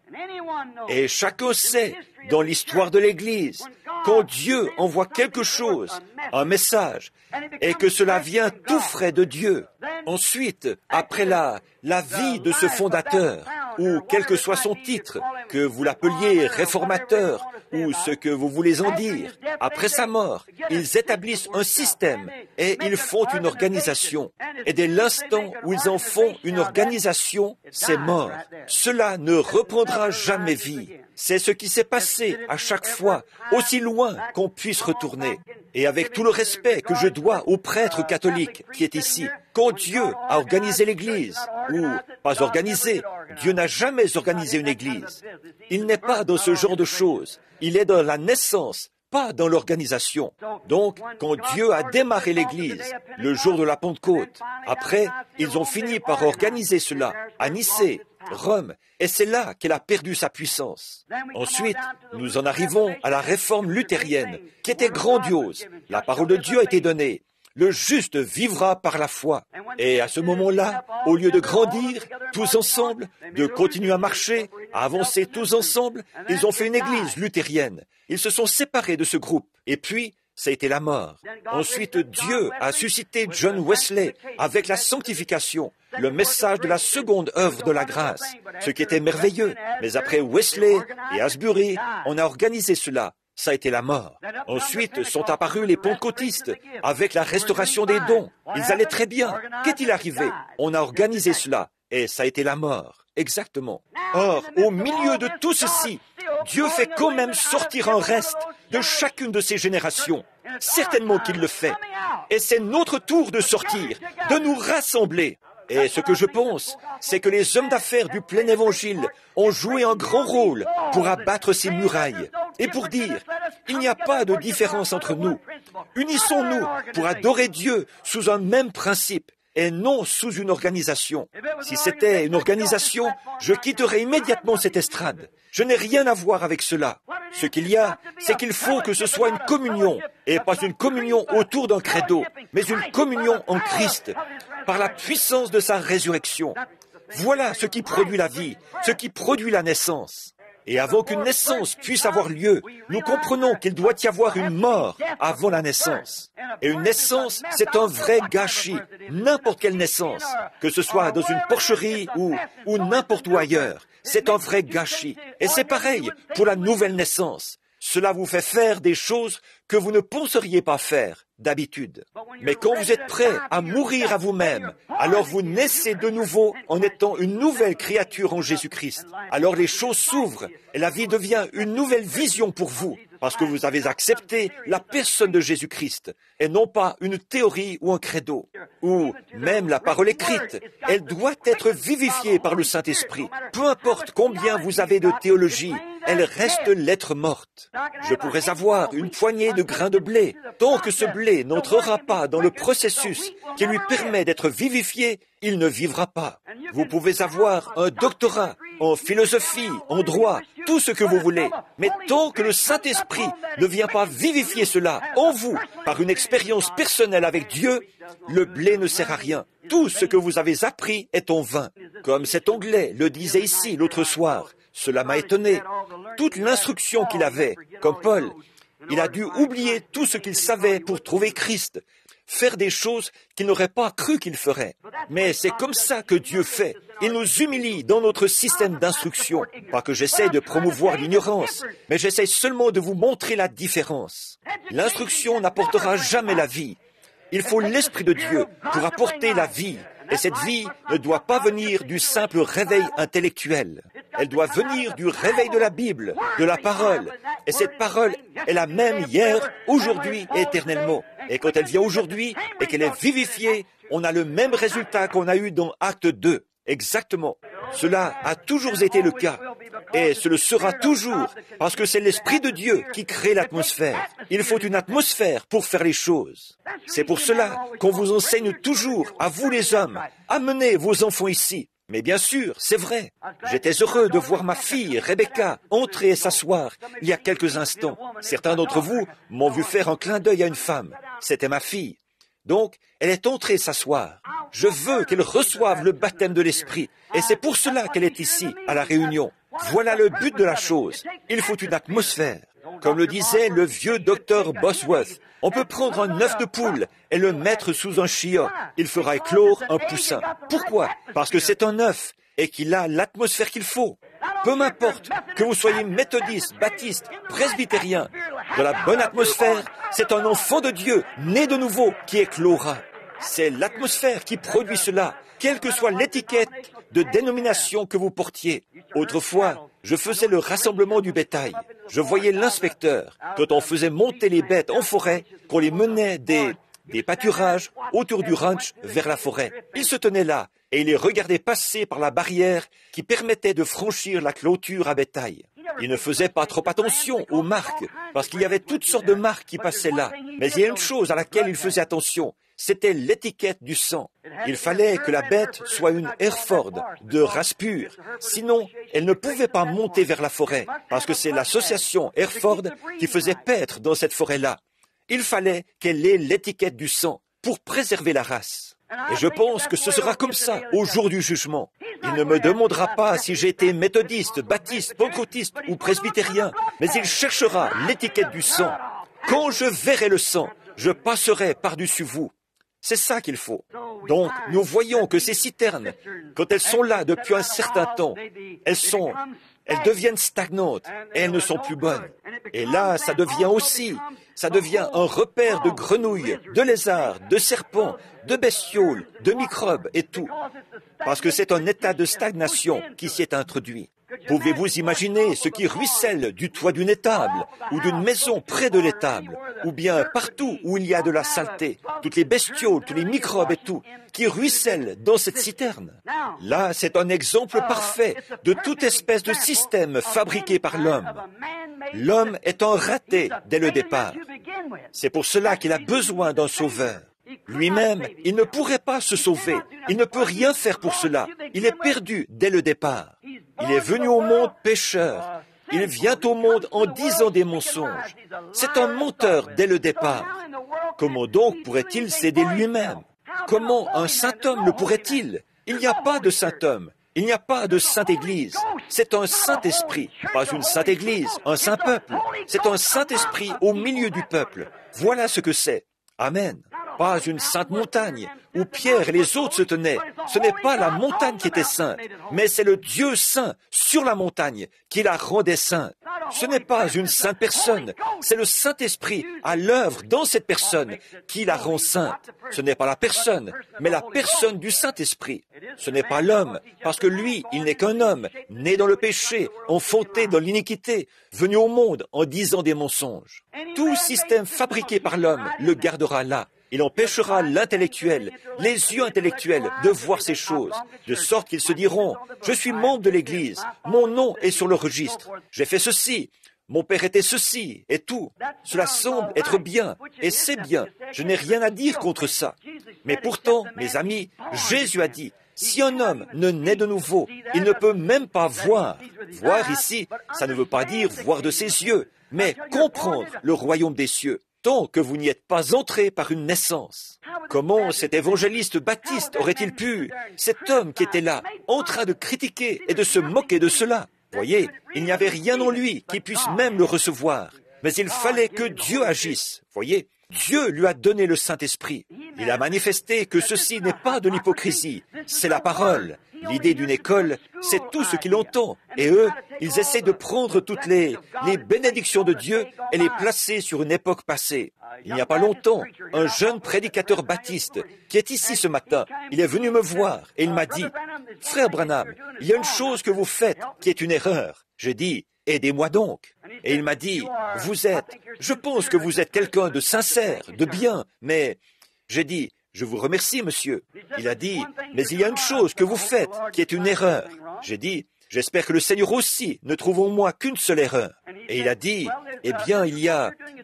Et chacun sait, dans l'histoire de l'Église, quand Dieu envoie quelque chose, un message, et que cela vient tout frais de Dieu, ensuite, après la vie de ce fondateur, ou quel que soit son titre, que vous l'appeliez réformateur, ou ce que vous voulez en dire, après sa mort, ils établissent un système et ils font une organisation. Et dès l'instant où ils en font une organisation, c'est mort. Cela ne reprendra jamais vie. C'est ce qui s'est passé à chaque fois, aussi loin qu'on puisse retourner. Et avec tout le respect que je dois au prêtre catholique qui est ici, quand Dieu a organisé l'Église, ou pas organisé, Dieu n'a jamais organisé une Église. Il n'est pas dans ce genre de choses. Il est dans la naissance, pas dans l'organisation. Donc, quand Dieu a démarré l'Église, le jour de la Pentecôte, après, ils ont fini par organiser cela à Nicée, Rome, et c'est là qu'elle a perdu sa puissance. Ensuite, nous en arrivons à la réforme luthérienne, qui était grandiose. La parole de Dieu a été donnée. Le juste vivra par la foi. Et à ce moment-là, au lieu de grandir tous ensemble, de continuer à marcher, à avancer tous ensemble, ils ont fait une église luthérienne. Ils se sont séparés de ce groupe. Et puis, ça a été la mort. Ensuite, Dieu a suscité John Wesley avec la sanctification, le message de la seconde œuvre de la grâce, ce qui était merveilleux. Mais après Wesley et Asbury, on a organisé cela. Ça a été la mort. Ensuite sont apparus les pentecôtistes avec la restauration des dons. Ils allaient très bien. Qu'est-il arrivé? On a organisé cela et ça a été la mort. Exactement. Or, au milieu de tout ceci, Dieu fait quand même sortir un reste de chacune de ces générations. Certainement qu'il le fait. Et c'est notre tour de sortir, de nous rassembler. Et ce que je pense, c'est que les hommes d'affaires du plein évangile ont joué un grand rôle pour abattre ces murailles et pour dire, il n'y a pas de différence entre nous. Unissons-nous pour adorer Dieu sous un même principe et non sous une organisation. Si c'était une organisation, je quitterais immédiatement cette estrade. Je n'ai rien à voir avec cela. Ce qu'il y a, c'est qu'il faut que ce soit une communion, et pas une communion autour d'un credo, mais une communion en Christ, par la puissance de sa résurrection. Voilà ce qui produit la vie, ce qui produit la naissance. Et avant qu'une naissance puisse avoir lieu, nous comprenons qu'il doit y avoir une mort avant la naissance. Et une naissance, c'est un vrai gâchis, n'importe quelle naissance, que ce soit dans une porcherie ou n'importe où ailleurs. C'est un vrai gâchis. Et c'est pareil pour la nouvelle naissance. Cela vous fait faire des choses que vous ne penseriez pas faire d'habitude. Mais quand vous êtes prêt à mourir à vous-même, alors vous naissez de nouveau en étant une nouvelle créature en Jésus-Christ. Alors les choses s'ouvrent et la vie devient une nouvelle vision pour vous, parce que vous avez accepté la personne de Jésus-Christ, et non pas une théorie ou un credo, ou même la parole écrite. Elle doit être vivifiée par le Saint-Esprit. Peu importe combien vous avez de théologie, elle reste lettre morte. Je pourrais avoir une poignée de grains de blé. Tant que ce blé n'entrera pas dans le processus qui lui permet d'être vivifié, il ne vivra pas. Vous pouvez avoir un doctorat en philosophie, en droit, tout ce que vous voulez. Mais tant que le Saint-Esprit ne vient pas vivifier cela en vous par une expérience personnelle avec Dieu, le blé ne sert à rien. Tout ce que vous avez appris est en vain. Comme cet Anglais le disait ici l'autre soir, Cela m'a étonné. Toute l'instruction qu'il avait, comme Paul, il a dû oublier tout ce qu'il savait pour trouver Christ, faire des choses qu'il n'aurait pas cru qu'il ferait. Mais c'est comme ça que Dieu fait. Il nous humilie dans notre système d'instruction. Pas que j'essaie de promouvoir l'ignorance, mais j'essaie seulement de vous montrer la différence. L'instruction n'apportera jamais la vie. Il faut l'Esprit de Dieu pour apporter la vie. Et cette vie ne doit pas venir du simple réveil intellectuel. Elle doit venir du réveil de la Bible, de la parole. Et cette parole est la même hier, aujourd'hui et éternellement. Et quand elle vient aujourd'hui et qu'elle est vivifiée, on a le même résultat qu'on a eu dans Acte 2. Exactement. Cela a toujours été le cas. Et ce le sera toujours, parce que c'est l'Esprit de Dieu qui crée l'atmosphère. Il faut une atmosphère pour faire les choses. C'est pour cela qu'on vous enseigne toujours, à vous les hommes, amenez vos enfants ici. Mais bien sûr, c'est vrai. J'étais heureux de voir ma fille, Rebecca, entrer et s'asseoir il y a quelques instants. Certains d'entre vous m'ont vu faire un clin d'œil à une femme. C'était ma fille. Donc, elle est entrée s'asseoir. Je veux qu'elle reçoive le baptême de l'Esprit. Et c'est pour cela qu'elle est ici, à la réunion. Voilà le but de la chose. Il faut une atmosphère. Comme le disait le vieux docteur Bosworth, on peut prendre un œuf de poule et le mettre sous un chiot. Il fera éclore un poussin. Pourquoi? Parce que c'est un œuf et qu'il a l'atmosphère qu'il faut. Peu m'importe que vous soyez méthodiste, baptiste, presbytérien. Dans la bonne atmosphère, c'est un enfant de Dieu, né de nouveau, qui éclora. C'est l'atmosphère qui produit cela, quelle que soit l'étiquette de dénomination que vous portiez. Autrefois, je faisais le rassemblement du bétail. Je voyais l'inspecteur, quand on faisait monter les bêtes en forêt, qu'on les menait des pâturages autour du ranch vers la forêt. Il se tenait là et il les regardait passer par la barrière qui permettait de franchir la clôture à bétail. Il ne faisait pas trop attention aux marques, parce qu'il y avait toutes sortes de marques qui passaient là. Mais il y a une chose à laquelle il faisait attention, c'était l'étiquette du sang. Il fallait que la bête soit une Hereford, de race pure. Sinon, elle ne pouvait pas monter vers la forêt, parce que c'est l'association Hereford qui faisait paître dans cette forêt-là. Il fallait qu'elle ait l'étiquette du sang pour préserver la race. Et je pense que ce sera comme ça au jour du jugement. Il ne me demandera pas si j'ai été méthodiste, baptiste, pentecôtiste ou presbytérien, mais il cherchera l'étiquette du sang. Quand je verrai le sang, je passerai par-dessus vous. C'est ça qu'il faut. Donc, nous voyons que ces citernes, quand elles sont là depuis un certain temps, elles deviennent stagnantes et elles ne sont plus bonnes. Et là, ça devient un repère de grenouilles, de lézards, de serpents, de bestioles, de microbes et tout. Parce que c'est un état de stagnation qui s'y est introduit. Pouvez-vous imaginer ce qui ruisselle du toit d'une étable ou d'une maison près de l'étable, ou bien partout où il y a de la saleté, toutes les bestioles, tous les microbes et tout, qui ruissellent dans cette citerne? Là, c'est un exemple parfait de toute espèce de système fabriqué par l'homme. L'homme est un raté dès le départ. C'est pour cela qu'il a besoin d'un sauveur. Lui-même, il ne pourrait pas se sauver. Il ne peut rien faire pour cela. Il est perdu dès le départ. Il est venu au monde pécheur. Il vient au monde en disant des mensonges. C'est un menteur dès le départ. Comment donc pourrait-il s'aider lui-même? Comment un saint homme le pourrait-il? Il n'y a pas de saint homme. Il n'y a pas de sainte Église. C'est un Saint-Esprit, pas une sainte Église, un saint peuple. C'est un Saint-Esprit au milieu du peuple. Voilà ce que c'est. Amen. Pas une sainte montagne où Pierre et les autres se tenaient. Ce n'est pas la montagne qui était sainte, mais c'est le Dieu saint sur la montagne qui la rendait sainte. Ce n'est pas une sainte personne, c'est le Saint-Esprit à l'œuvre dans cette personne qui la rend sainte. Ce n'est pas la personne, mais la personne du Saint-Esprit. Ce n'est pas l'homme, parce que lui, il n'est qu'un homme, né dans le péché, enfanté dans l'iniquité, venu au monde en disant des mensonges. Tout système fabriqué par l'homme le gardera là. Il empêchera l'intellectuel, les yeux intellectuels de voir ces choses, de sorte qu'ils se diront, « Je suis membre de l'Église, mon nom est sur le registre, j'ai fait ceci, mon père était ceci, et tout. » Cela semble être bien, et c'est bien, je n'ai rien à dire contre ça. Mais pourtant, mes amis, Jésus a dit, si un homme ne naît de nouveau, il ne peut même pas voir. Voir ici, ça ne veut pas dire voir de ses yeux, mais comprendre le royaume des cieux. Tant que vous n'y êtes pas entré par une naissance. Comment cet évangéliste baptiste aurait-il pu, cet homme qui était là, en train de critiquer et de se moquer de cela? Voyez, il n'y avait rien en lui qui puisse même le recevoir. Mais il fallait que Dieu agisse. Voyez, Dieu lui a donné le Saint-Esprit. Il a manifesté que ceci n'est pas de l'hypocrisie, c'est la parole. L'idée d'une école, c'est tout ce qu'il entend. Et eux, ils essaient de prendre toutes les bénédictions de Dieu et les placer sur une époque passée. Il n'y a pas longtemps, un jeune prédicateur baptiste qui est ici ce matin, il est venu me voir et il m'a dit, « Frère Branham, il y a une chose que vous faites qui est une erreur. » J'ai dit, « Aidez-moi donc. » Et il m'a dit, « je pense que vous êtes quelqu'un de sincère, de bien, mais... » J'ai dit, « Je vous remercie, monsieur. » Il a dit, « Mais il y a une chose que vous faites qui est une erreur. » J'ai dit, « J'espère que le Seigneur aussi ne trouve en moi qu'une seule erreur. » Et il a dit, « Eh bien,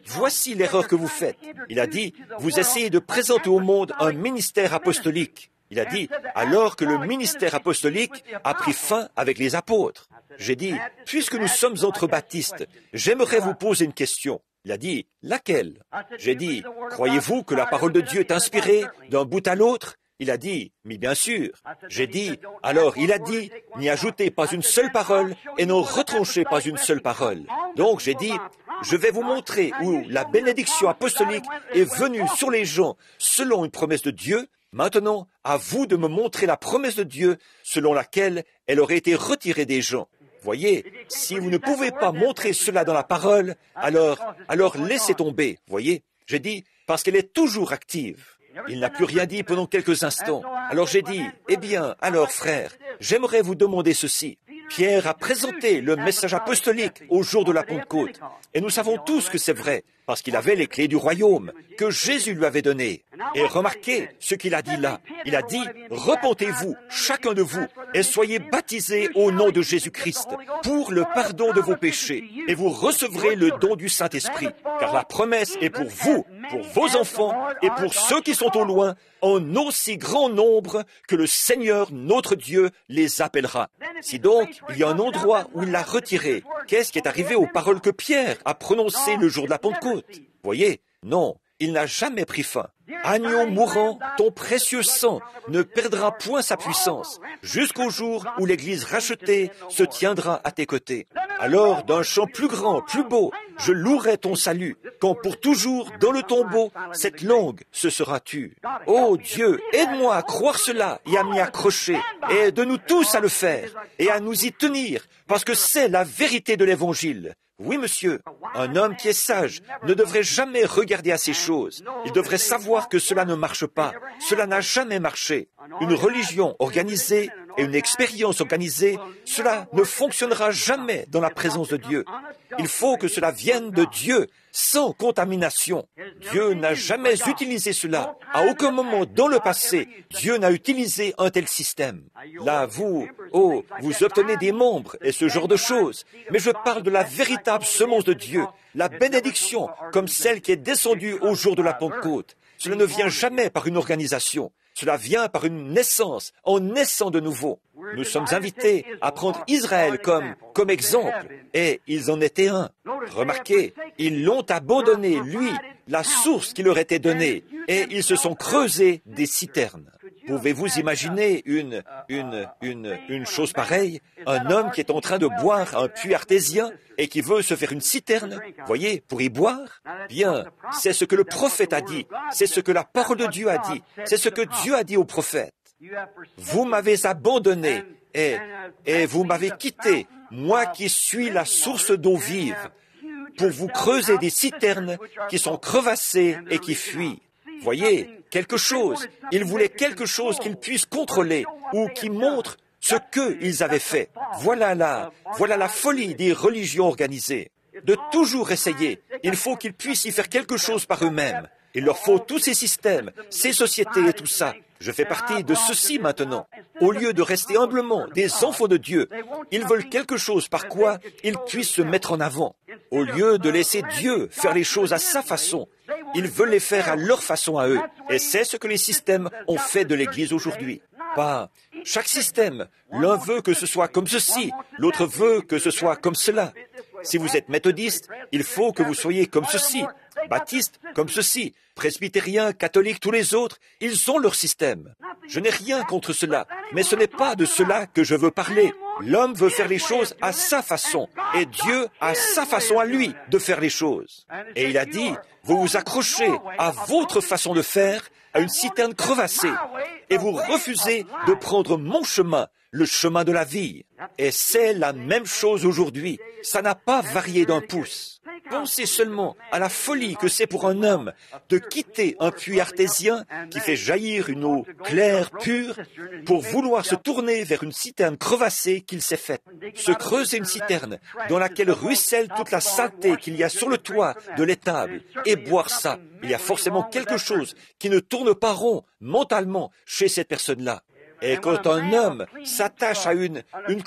voici l'erreur que vous faites. » Il a dit, « Vous essayez de présenter au monde un ministère apostolique. » Il a dit, « Alors que le ministère apostolique a pris fin avec les apôtres. » J'ai dit, « Puisque nous sommes entre baptistes, j'aimerais vous poser une question. » Il a dit, « Laquelle ?» J'ai dit, « Croyez-vous que la parole de Dieu est inspirée d'un bout à l'autre ?» Il a dit, « Mais bien sûr. » J'ai dit, « Alors, il a dit, n'y ajoutez pas une seule parole et n'en retranchez pas une seule parole. » Donc, j'ai dit, « Je vais vous montrer où la bénédiction apostolique est venue sur les gens selon une promesse de Dieu. Maintenant, à vous de me montrer la promesse de Dieu selon laquelle elle aurait été retirée des gens. » Voyez, si vous ne pouvez pas montrer cela dans la parole, alors laissez tomber, voyez. J'ai dit, parce qu'elle est toujours active. Il n'a plus rien dit pendant quelques instants. Alors j'ai dit, eh bien, alors frère, j'aimerais vous demander ceci. Pierre a présenté le message apostolique au jour de la Pentecôte. Et nous savons tous que c'est vrai, parce qu'il avait les clés du royaume que Jésus lui avait données. Et remarquez ce qu'il a dit là. Il a dit, repentez-vous, chacun de vous, et soyez baptisés au nom de Jésus-Christ pour le pardon de vos péchés, et vous recevrez le don du Saint-Esprit. Car la promesse est pour vous, pour vos enfants, et pour ceux qui sont au loin, en aussi grand nombre que le Seigneur, notre Dieu, les appellera. Si donc, il y a un endroit où il l'a retiré, qu'est-ce qui est arrivé aux paroles que Pierre a prononcées le jour de la Pentecôte? Voyez, non, il n'a jamais pris fin. Agneau mourant, ton précieux sang ne perdra point sa puissance, jusqu'au jour où l'Église rachetée se tiendra à tes côtés. Alors, d'un chant plus grand, plus beau, je louerai ton salut, quand pour toujours, dans le tombeau, cette langue se sera tue. Oh Dieu, aide-moi à croire cela et à m'y accrocher, et aide-nous tous à le faire, et à nous y tenir, parce que c'est la vérité de l'Évangile. Oui, monsieur, un homme qui est sage ne devrait jamais regarder à ces choses. Il devrait savoir que cela ne marche pas. Cela n'a jamais marché. Une religion organisée et une expérience organisée, cela ne fonctionnera jamais dans la présence de Dieu. Il faut que cela vienne de Dieu, sans contamination. Dieu n'a jamais utilisé cela. À aucun moment dans le passé, Dieu n'a utilisé un tel système. Là, vous obtenez des membres et ce genre de choses. Mais je parle de la véritable semence de Dieu, la bénédiction, comme celle qui est descendue au jour de la Pentecôte. Cela ne vient jamais par une organisation. Cela vient par une naissance, en naissant de nouveau. Nous sommes invités à prendre Israël comme exemple, et ils en étaient un. Remarquez, ils l'ont abandonné, lui, la source qui leur était donnée, et ils se sont creusés des citernes. Pouvez-vous imaginer une chose pareille? Un homme qui est en train de boire un puits artésien et qui veut se faire une citerne, voyez, pour y boire? Bien, c'est ce que le prophète a dit, c'est ce que la parole de Dieu a dit, c'est ce que Dieu a dit au prophète. Vous m'avez abandonné et vous m'avez quitté, moi qui suis la source d'eau vive, pour vous creuser des citernes qui sont crevassées et qui fuient. Voyez, quelque chose. Ils voulaient quelque chose qu'ils puissent contrôler ou qui montre ce qu'ils avaient fait. Voilà la folie des religions organisées. De toujours essayer. Il faut qu'ils puissent y faire quelque chose par eux-mêmes. Il leur faut tous ces systèmes, ces sociétés et tout ça. Je fais partie de ceci maintenant. Au lieu de rester humblement des enfants de Dieu, ils veulent quelque chose par quoi ils puissent se mettre en avant. Au lieu de laisser Dieu faire les choses à sa façon, ils veulent les faire à leur façon à eux. Et c'est ce que les systèmes ont fait de l'Église aujourd'hui. Pas chaque système. L'un veut que ce soit comme ceci, l'autre veut que ce soit comme cela. Si vous êtes méthodiste, il faut que vous soyez comme ceci. Baptiste, comme ceci. Presbytériens, catholiques, tous les autres, ils ont leur système. Je n'ai rien contre cela, mais ce n'est pas de cela que je veux parler. L'homme veut faire les choses à sa façon, et Dieu a sa façon à lui de faire les choses. Et il a dit, vous vous accrochez à votre façon de faire, à une citerne crevassée, et vous refusez de prendre mon chemin, le chemin de la vie. Et c'est la même chose aujourd'hui. Ça n'a pas varié d'un pouce. Pensez seulement à la folie que c'est pour un homme de quitter un puits artésien qui fait jaillir une eau claire, pure, pour vouloir se tourner vers une citerne crevassée qu'il s'est faite. Se creuser une citerne dans laquelle ruisselle toute la saleté qu'il y a sur le toit de l'étable et boire ça. Il y a forcément quelque chose qui ne tourne pas rond mentalement chez cette personne-là. Et quand un homme s'attache à une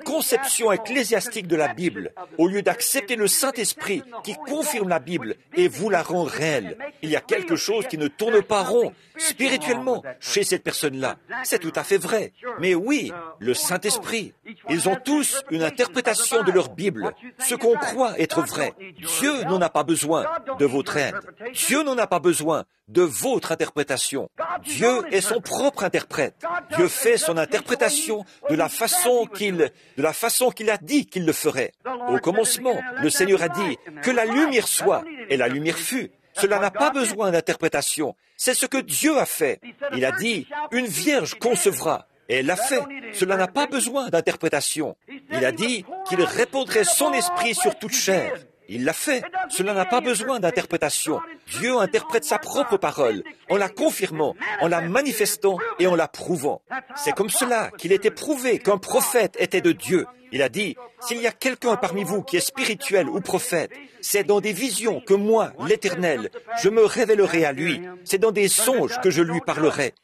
conception ecclésiastique de la Bible, au lieu d'accepter le Saint-Esprit qui confirme la Bible et vous la rend réelle, il y a quelque chose qui ne tourne pas rond spirituellement chez cette personne-là. C'est tout à fait vrai. Mais oui, le Saint-Esprit, ils ont tous une interprétation de leur Bible, ce qu'on croit être vrai. Dieu n'en a pas besoin de votre aide. Dieu n'en a pas besoin de votre interprétation. Dieu est son propre interprète. Dieu fait son interprétation de la façon qu'il a dit qu'il le ferait. Au commencement, le Seigneur a dit que la lumière soit, et la lumière fut. Cela n'a pas besoin d'interprétation. C'est ce que Dieu a fait. Il a dit, une vierge concevra. Et elle l'a fait. Cela n'a pas besoin d'interprétation. Il a dit qu'il répandrait son esprit sur toute chair. Il l'a fait. Cela n'a pas besoin d'interprétation. Dieu interprète sa propre parole en la confirmant, en la manifestant et en la prouvant. C'est comme cela qu'il était prouvé qu'un prophète était de Dieu. Il a dit, s'il y a quelqu'un parmi vous qui est spirituel ou prophète, c'est dans des visions que moi, l'Éternel, je me révélerai à lui. C'est dans des songes que je lui parlerai.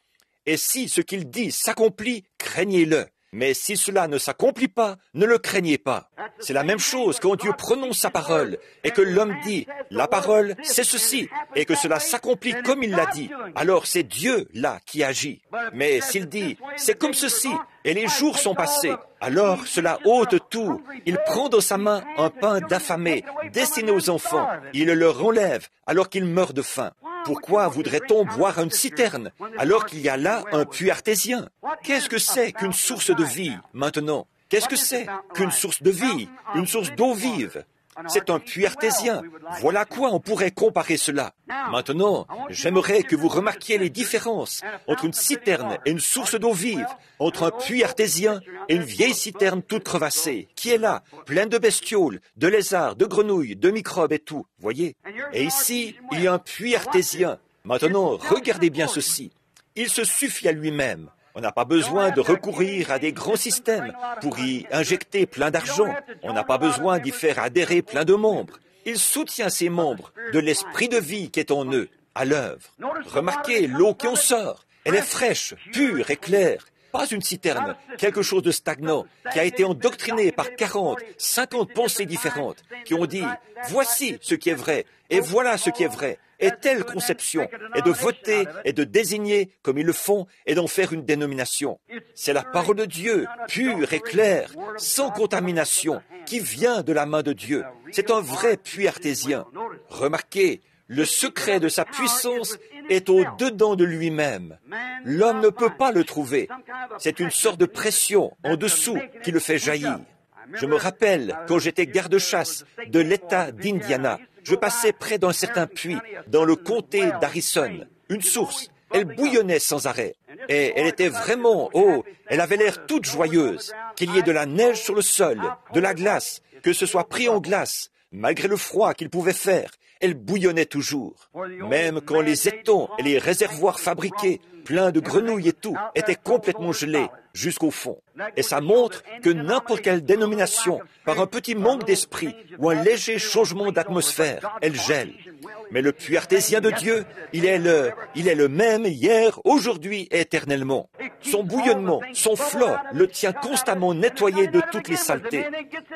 Et si ce qu'il dit s'accomplit, craignez-le. Mais si cela ne s'accomplit pas, ne le craignez pas. C'est la même chose quand Dieu prononce sa parole et que l'homme dit, la parole, c'est ceci, et que cela s'accomplit comme il l'a dit. Alors c'est Dieu, là, qui agit. Mais s'il dit, c'est comme ceci, et les jours sont passés, alors cela ôte tout. Il prend dans sa main un pain d'affamé, destiné aux enfants. Il le enlève alors qu'il meurt de faim. Pourquoi voudrait-on boire à une citerne alors qu'il y a là un puits artésien? Qu'est-ce que c'est qu'une source de vie maintenant? Qu'est-ce que c'est qu'une source de vie, une source d'eau vive? C'est un puits artésien. Voilà à quoi on pourrait comparer cela. Maintenant, j'aimerais que vous remarquiez les différences entre une citerne et une source d'eau vive, entre un puits artésien et une vieille citerne toute crevassée, qui est là, pleine de bestioles, de lézards, de grenouilles, de microbes et tout, voyez. Et ici, il y a un puits artésien. Maintenant, regardez bien ceci. Il se suffit à lui-même. On n'a pas besoin de recourir à des grands systèmes pour y injecter plein d'argent. On n'a pas besoin d'y faire adhérer plein de membres. Il soutient ses membres de l'esprit de vie qui est en eux, à l'œuvre. Remarquez l'eau qui en sort. Elle est fraîche, pure et claire. Pas une citerne, quelque chose de stagnant, qui a été endoctriné par 40, 50 pensées différentes, qui ont dit, voici ce qui est vrai, et voilà ce qui est vrai. Et telle conception est de voter et de désigner comme ils le font et d'en faire une dénomination. C'est la parole de Dieu, pure et claire, sans contamination, qui vient de la main de Dieu. C'est un vrai puits artésien. Remarquez, le secret de sa puissance est au-dedans de lui-même. L'homme ne peut pas le trouver. C'est une sorte de pression en dessous qui le fait jaillir. Je me rappelle quand j'étais garde-chasse de l'État d'Indiana. Je passais près d'un certain puits, dans le comté d'Harrison, une source. Elle bouillonnait sans arrêt. Et elle était vraiment, elle avait l'air toute joyeuse. Qu'il y ait de la neige sur le sol, de la glace, que ce soit pris en glace, malgré le froid qu'il pouvait faire, elle bouillonnait toujours. Même quand les étangs et les réservoirs fabriqués, pleins de grenouilles et tout, étaient complètement gelés jusqu'au fond. Et ça montre que n'importe quelle dénomination, par un petit manque d'esprit ou un léger changement d'atmosphère, elle gèle. Mais le puits artésien de Dieu, il est le même hier, aujourd'hui et éternellement. Son bouillonnement, son flot le tient constamment nettoyé de toutes les saletés.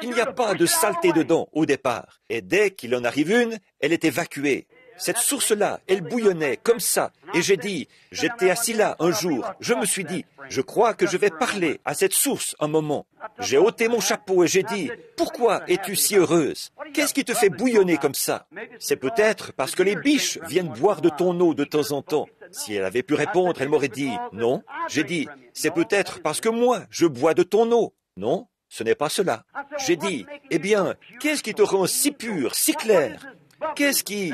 Il n'y a pas de saleté dedans au départ. Et dès qu'il en arrive une, elle est évacuée. Cette source-là, elle bouillonnait comme ça. Et j'étais assis là un jour, je me suis dit, je crois que je vais parler à cette source un moment. J'ai ôté mon chapeau et j'ai dit, pourquoi es-tu si heureuse? Qu'est-ce qui te fait bouillonner comme ça? C'est peut-être parce que les biches viennent boire de ton eau de temps en temps. Si elle avait pu répondre, elle m'aurait dit, non. J'ai dit, c'est peut-être parce que moi, je bois de ton eau. Non. ce n'est pas cela. J'ai dit, eh bien, qu'est-ce qui te rend si pur, si clair? Qu'est-ce qui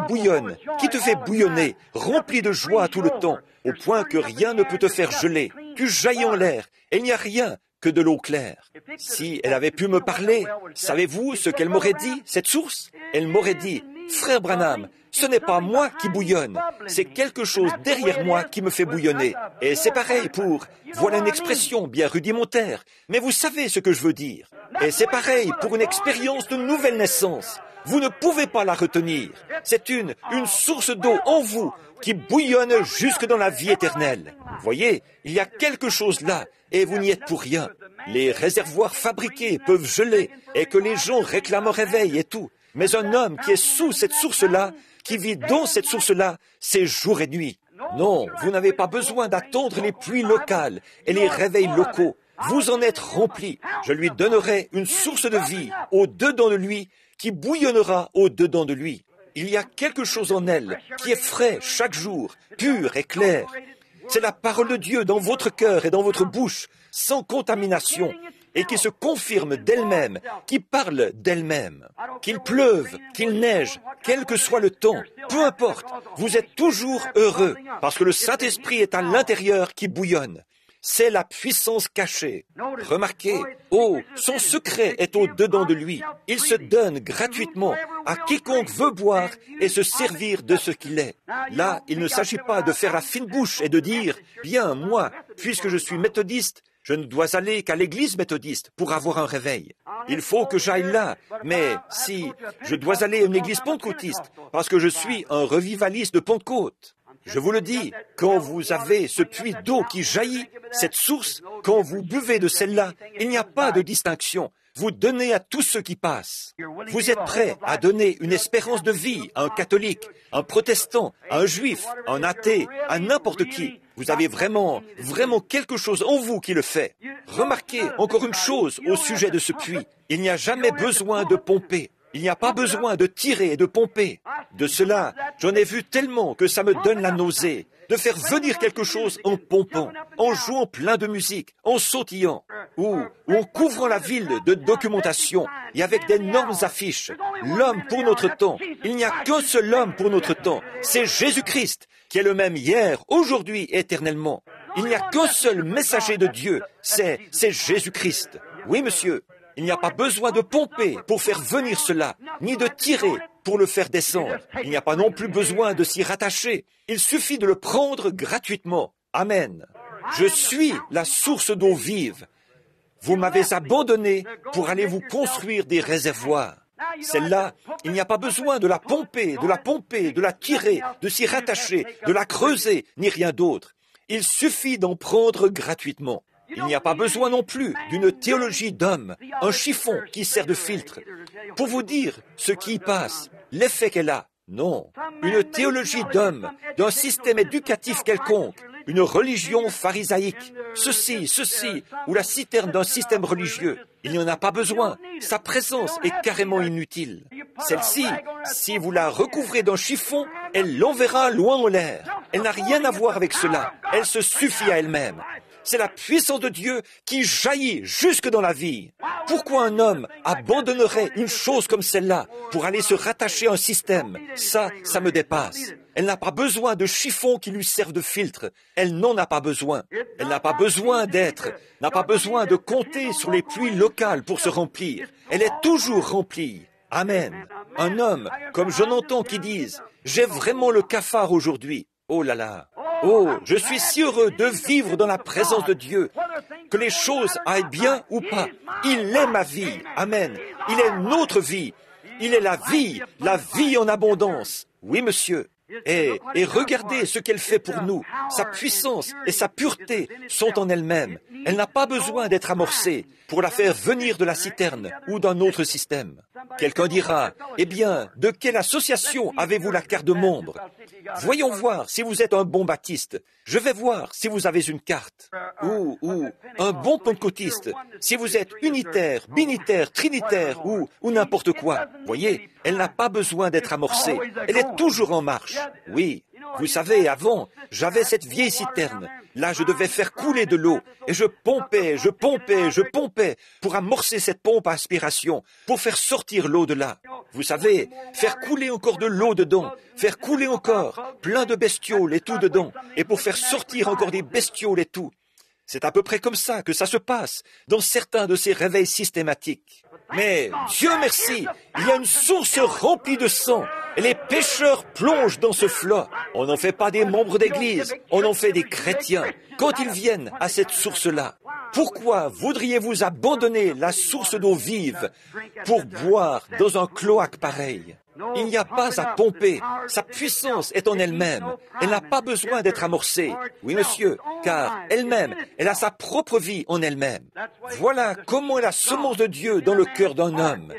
bouillonne, qui te fait bouillonner, rempli de joie tout le temps, au point que rien ne peut te faire geler? Tu jaillis en l'air, et il n'y a rien que de l'eau claire. Si elle avait pu me parler, savez-vous ce qu'elle m'aurait dit, cette source? Elle m'aurait dit, frère Branham, ce n'est pas moi qui bouillonne, c'est quelque chose derrière moi qui me fait bouillonner. Et c'est pareil pour, voilà une expression bien rudimentaire, mais vous savez ce que je veux dire. Et c'est pareil pour une expérience de nouvelle naissance. Vous ne pouvez pas la retenir. C'est une source d'eau en vous qui bouillonne jusque dans la vie éternelle. Voyez, il y a quelque chose là, et vous n'y êtes pour rien. Les réservoirs fabriqués peuvent geler, et que les gens réclament au réveil et tout. Mais un homme qui est sous cette source-là, qui vit dans cette source-là, c'est jour et nuit. Non, vous n'avez pas besoin d'attendre les pluies locales et les réveils locaux. Vous en êtes rempli. Je lui donnerai une source de vie au-dedans de lui, qui bouillonnera au-dedans de lui. Il y a quelque chose en elle qui est frais chaque jour, pur et clair. C'est la parole de Dieu dans votre cœur et dans votre bouche, sans contamination, et qui se confirme d'elle-même, qui parle d'elle-même. Qu'il pleuve, qu'il neige, quel que soit le temps, peu importe, vous êtes toujours heureux, parce que le Saint-Esprit est à l'intérieur qui bouillonne. C'est la puissance cachée. Remarquez, son secret est au-dedans de lui. Il se donne gratuitement à quiconque veut boire et se servir de ce qu'il est. Là, il ne s'agit pas de faire la fine bouche et de dire, bien, moi, puisque je suis méthodiste, je ne dois aller qu'à l'église méthodiste pour avoir un réveil. Il faut que j'aille là, mais si je dois aller à une église pentecôtiste, parce que je suis un revivaliste de Pentecôte. Je vous le dis, quand vous avez ce puits d'eau qui jaillit, cette source, quand vous buvez de celle-là, il n'y a pas de distinction. Vous donnez à tous ceux qui passent. Vous êtes prêt à donner une espérance de vie à un catholique, un protestant, à un juif, à un athée, à n'importe qui. Vous avez vraiment quelque chose en vous qui le fait. Remarquez encore une chose au sujet de ce puits. Il n'y a jamais besoin de pomper. Il n'y a pas besoin de tirer et de pomper. De cela, j'en ai vu tellement que ça me donne la nausée. De faire venir quelque chose en pompant, en jouant plein de musique, en sautillant, ou en couvrant la ville de documentation, et avec d'énormes affiches. L'homme pour notre temps. Il n'y a qu'un seul homme pour notre temps. C'est Jésus-Christ, qui est le même hier, aujourd'hui et éternellement. Il n'y a qu'un seul messager de Dieu. C'est Jésus-Christ. Oui, monsieur. Il n'y a pas besoin de pomper pour faire venir cela, ni de tirer pour le faire descendre. Il n'y a pas non plus besoin de s'y rattacher. Il suffit de le prendre gratuitement. Amen. Je suis la source d'eau vive. Vous m'avez abandonné pour aller vous construire des réservoirs. Celle-là, il n'y a pas besoin de la pomper, de la tirer, de s'y rattacher, de la creuser, ni rien d'autre. Il suffit d'en prendre gratuitement. Il n'y a pas besoin non plus d'une théologie d'homme, un chiffon qui sert de filtre, pour vous dire ce qui y passe, l'effet qu'elle a. Non, une théologie d'homme, d'un système éducatif quelconque, une religion pharisaïque, ceci, ou la citerne d'un système religieux. Il n'y en a pas besoin. Sa présence est carrément inutile. Celle-ci, si vous la recouvrez d'un chiffon, elle l'enverra loin en l'air. Elle n'a rien à voir avec cela. Elle se suffit à elle-même. C'est la puissance de Dieu qui jaillit jusque dans la vie. Pourquoi un homme abandonnerait une chose comme celle-là pour aller se rattacher à un système? Ça me dépasse. Elle n'a pas besoin de chiffons qui lui servent de filtre. Elle n'en a pas besoin. Elle n'a pas besoin n'a pas besoin de compter sur les pluies locales pour se remplir. Elle est toujours remplie. Amen. Un homme, comme j'en entends qui disent, j'ai vraiment le cafard aujourd'hui. Oh là là. Oh, je suis si heureux de vivre dans la présence de Dieu, que les choses aillent bien ou pas. Il est ma vie. Amen. Il est notre vie. Il est la vie en abondance. Oui, monsieur. Et regardez ce qu'elle fait pour nous. Sa puissance et sa pureté sont en elle-même. Elle n'a pas besoin d'être amorcée pour la faire venir de la citerne ou d'un autre système. Quelqu'un dira, eh bien, de quelle association avez-vous la carte de membre? Voyons voir si vous êtes un bon baptiste. Je vais voir si vous avez une carte. Ou un bon pentecôtiste. Si vous êtes unitaire, binitaire, trinitaire ou n'importe quoi. Voyez, elle n'a pas besoin d'être amorcée. Elle est toujours en marche. Oui. Vous savez, avant, j'avais cette vieille citerne. Là, je devais faire couler de l'eau. Et je pompais pour amorcer cette pompe à aspiration, pour faire sortir l'eau de là. Vous savez, faire couler encore de l'eau dedans, faire couler encore, plein de bestioles et tout dedans, et pour faire sortir encore des bestioles et tout. C'est à peu près comme ça que ça se passe dans certains de ces réveils systématiques. Mais, Dieu merci, il y a une source remplie de sang, et les pécheurs plongent dans ce flot. On n'en fait pas des membres d'église, on en fait des chrétiens. Quand ils viennent à cette source-là, pourquoi voudriez-vous abandonner la source d'eau vive pour boire dans un cloaque pareil? Il n'y a pas à pomper. Sa puissance est en elle-même. Elle n'a pas besoin d'être amorcée. Oui, monsieur, car elle-même, elle a sa propre vie en elle-même. Voilà comment est la semence de Dieu dans le cœur d'un homme.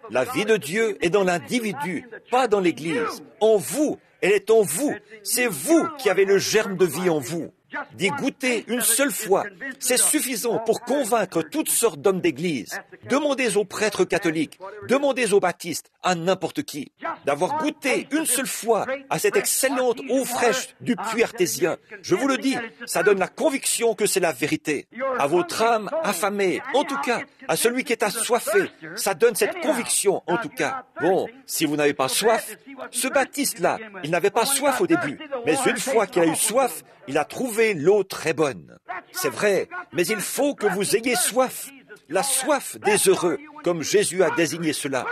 La vie de Dieu est dans l'individu, pas dans l'Église. En vous, elle est en vous. C'est vous qui avez le germe de vie en vous. D'y goûter une seule fois, c'est suffisant pour convaincre toutes sortes d'hommes d'église. Demandez aux prêtres catholiques, demandez aux baptistes, à n'importe qui, d'avoir goûté une seule fois à cette excellente eau fraîche du puits artésien. Je vous le dis, ça donne la conviction que c'est la vérité. À votre âme affamée, en tout cas, à celui qui est assoiffé, ça donne cette conviction, en tout cas. Bon, si vous n'avez pas soif, ce baptiste-là, il n'avait pas soif au début, mais une fois qu'il a eu soif, il a trouvé l'eau très bonne. C'est vrai, mais il faut que vous ayez soif. La soif des heureux, comme Jésus a désigné cela.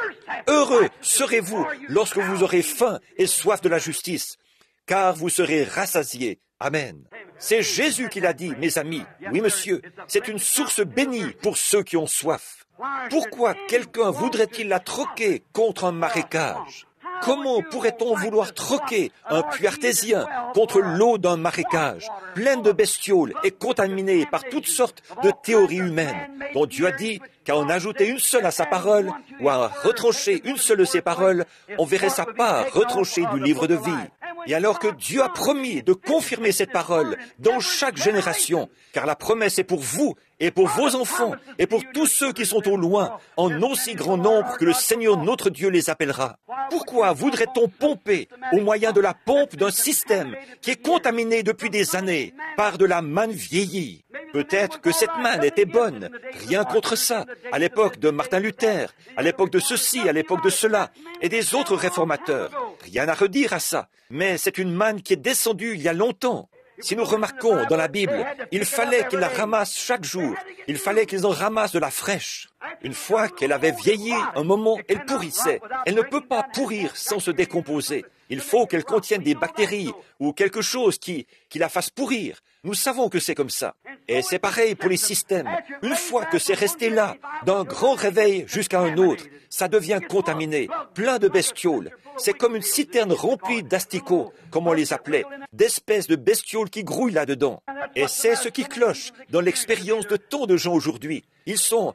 Heureux serez-vous lorsque vous aurez faim et soif de la justice, car vous serez rassasiés. Amen. C'est Jésus qui l'a dit, mes amis. Oui, monsieur, c'est une source bénie pour ceux qui ont soif. Pourquoi quelqu'un voudrait-il la troquer contre un marécage? Comment pourrait-on vouloir troquer un puits artésien contre l'eau d'un marécage, pleine de bestioles et contaminée par toutes sortes de théories humaines, dont Dieu a dit qu'à en ajouter une seule à sa parole, ou à retrancher une seule de ses paroles, on verrait sa part retranchée du livre de vie. Et alors que Dieu a promis de confirmer cette parole dans chaque génération, car la promesse est pour vous et pour vos enfants et pour tous ceux qui sont au loin, en aussi grand nombre que le Seigneur notre Dieu les appellera. Pourquoi voudrait-on pomper au moyen de la pompe d'un système qui est contaminé depuis des années par de la manne vieillie? Peut-être que cette manne était bonne, rien contre ça, à l'époque de Martin Luther, à l'époque de ceci, à l'époque de cela, et des autres réformateurs. Rien à redire à ça, mais c'est une manne qui est descendue il y a longtemps. Si nous remarquons dans la Bible, il fallait qu'ils la ramassent chaque jour. Il fallait qu'ils en ramassent de la fraîche. Une fois qu'elle avait vieilli, un moment, elle pourrissait. Elle ne peut pas pourrir sans se décomposer. Il faut qu'elle contienne des bactéries ou quelque chose qui la fasse pourrir. Nous savons que c'est comme ça. Et c'est pareil pour les systèmes. Une fois que c'est resté là, d'un grand réveil jusqu'à un autre, ça devient contaminé, plein de bestioles. C'est comme une citerne remplie d'asticots, comme on les appelait, d'espèces de bestioles qui grouillent là-dedans. Et c'est ce qui cloche dans l'expérience de tant de gens aujourd'hui. Ils sont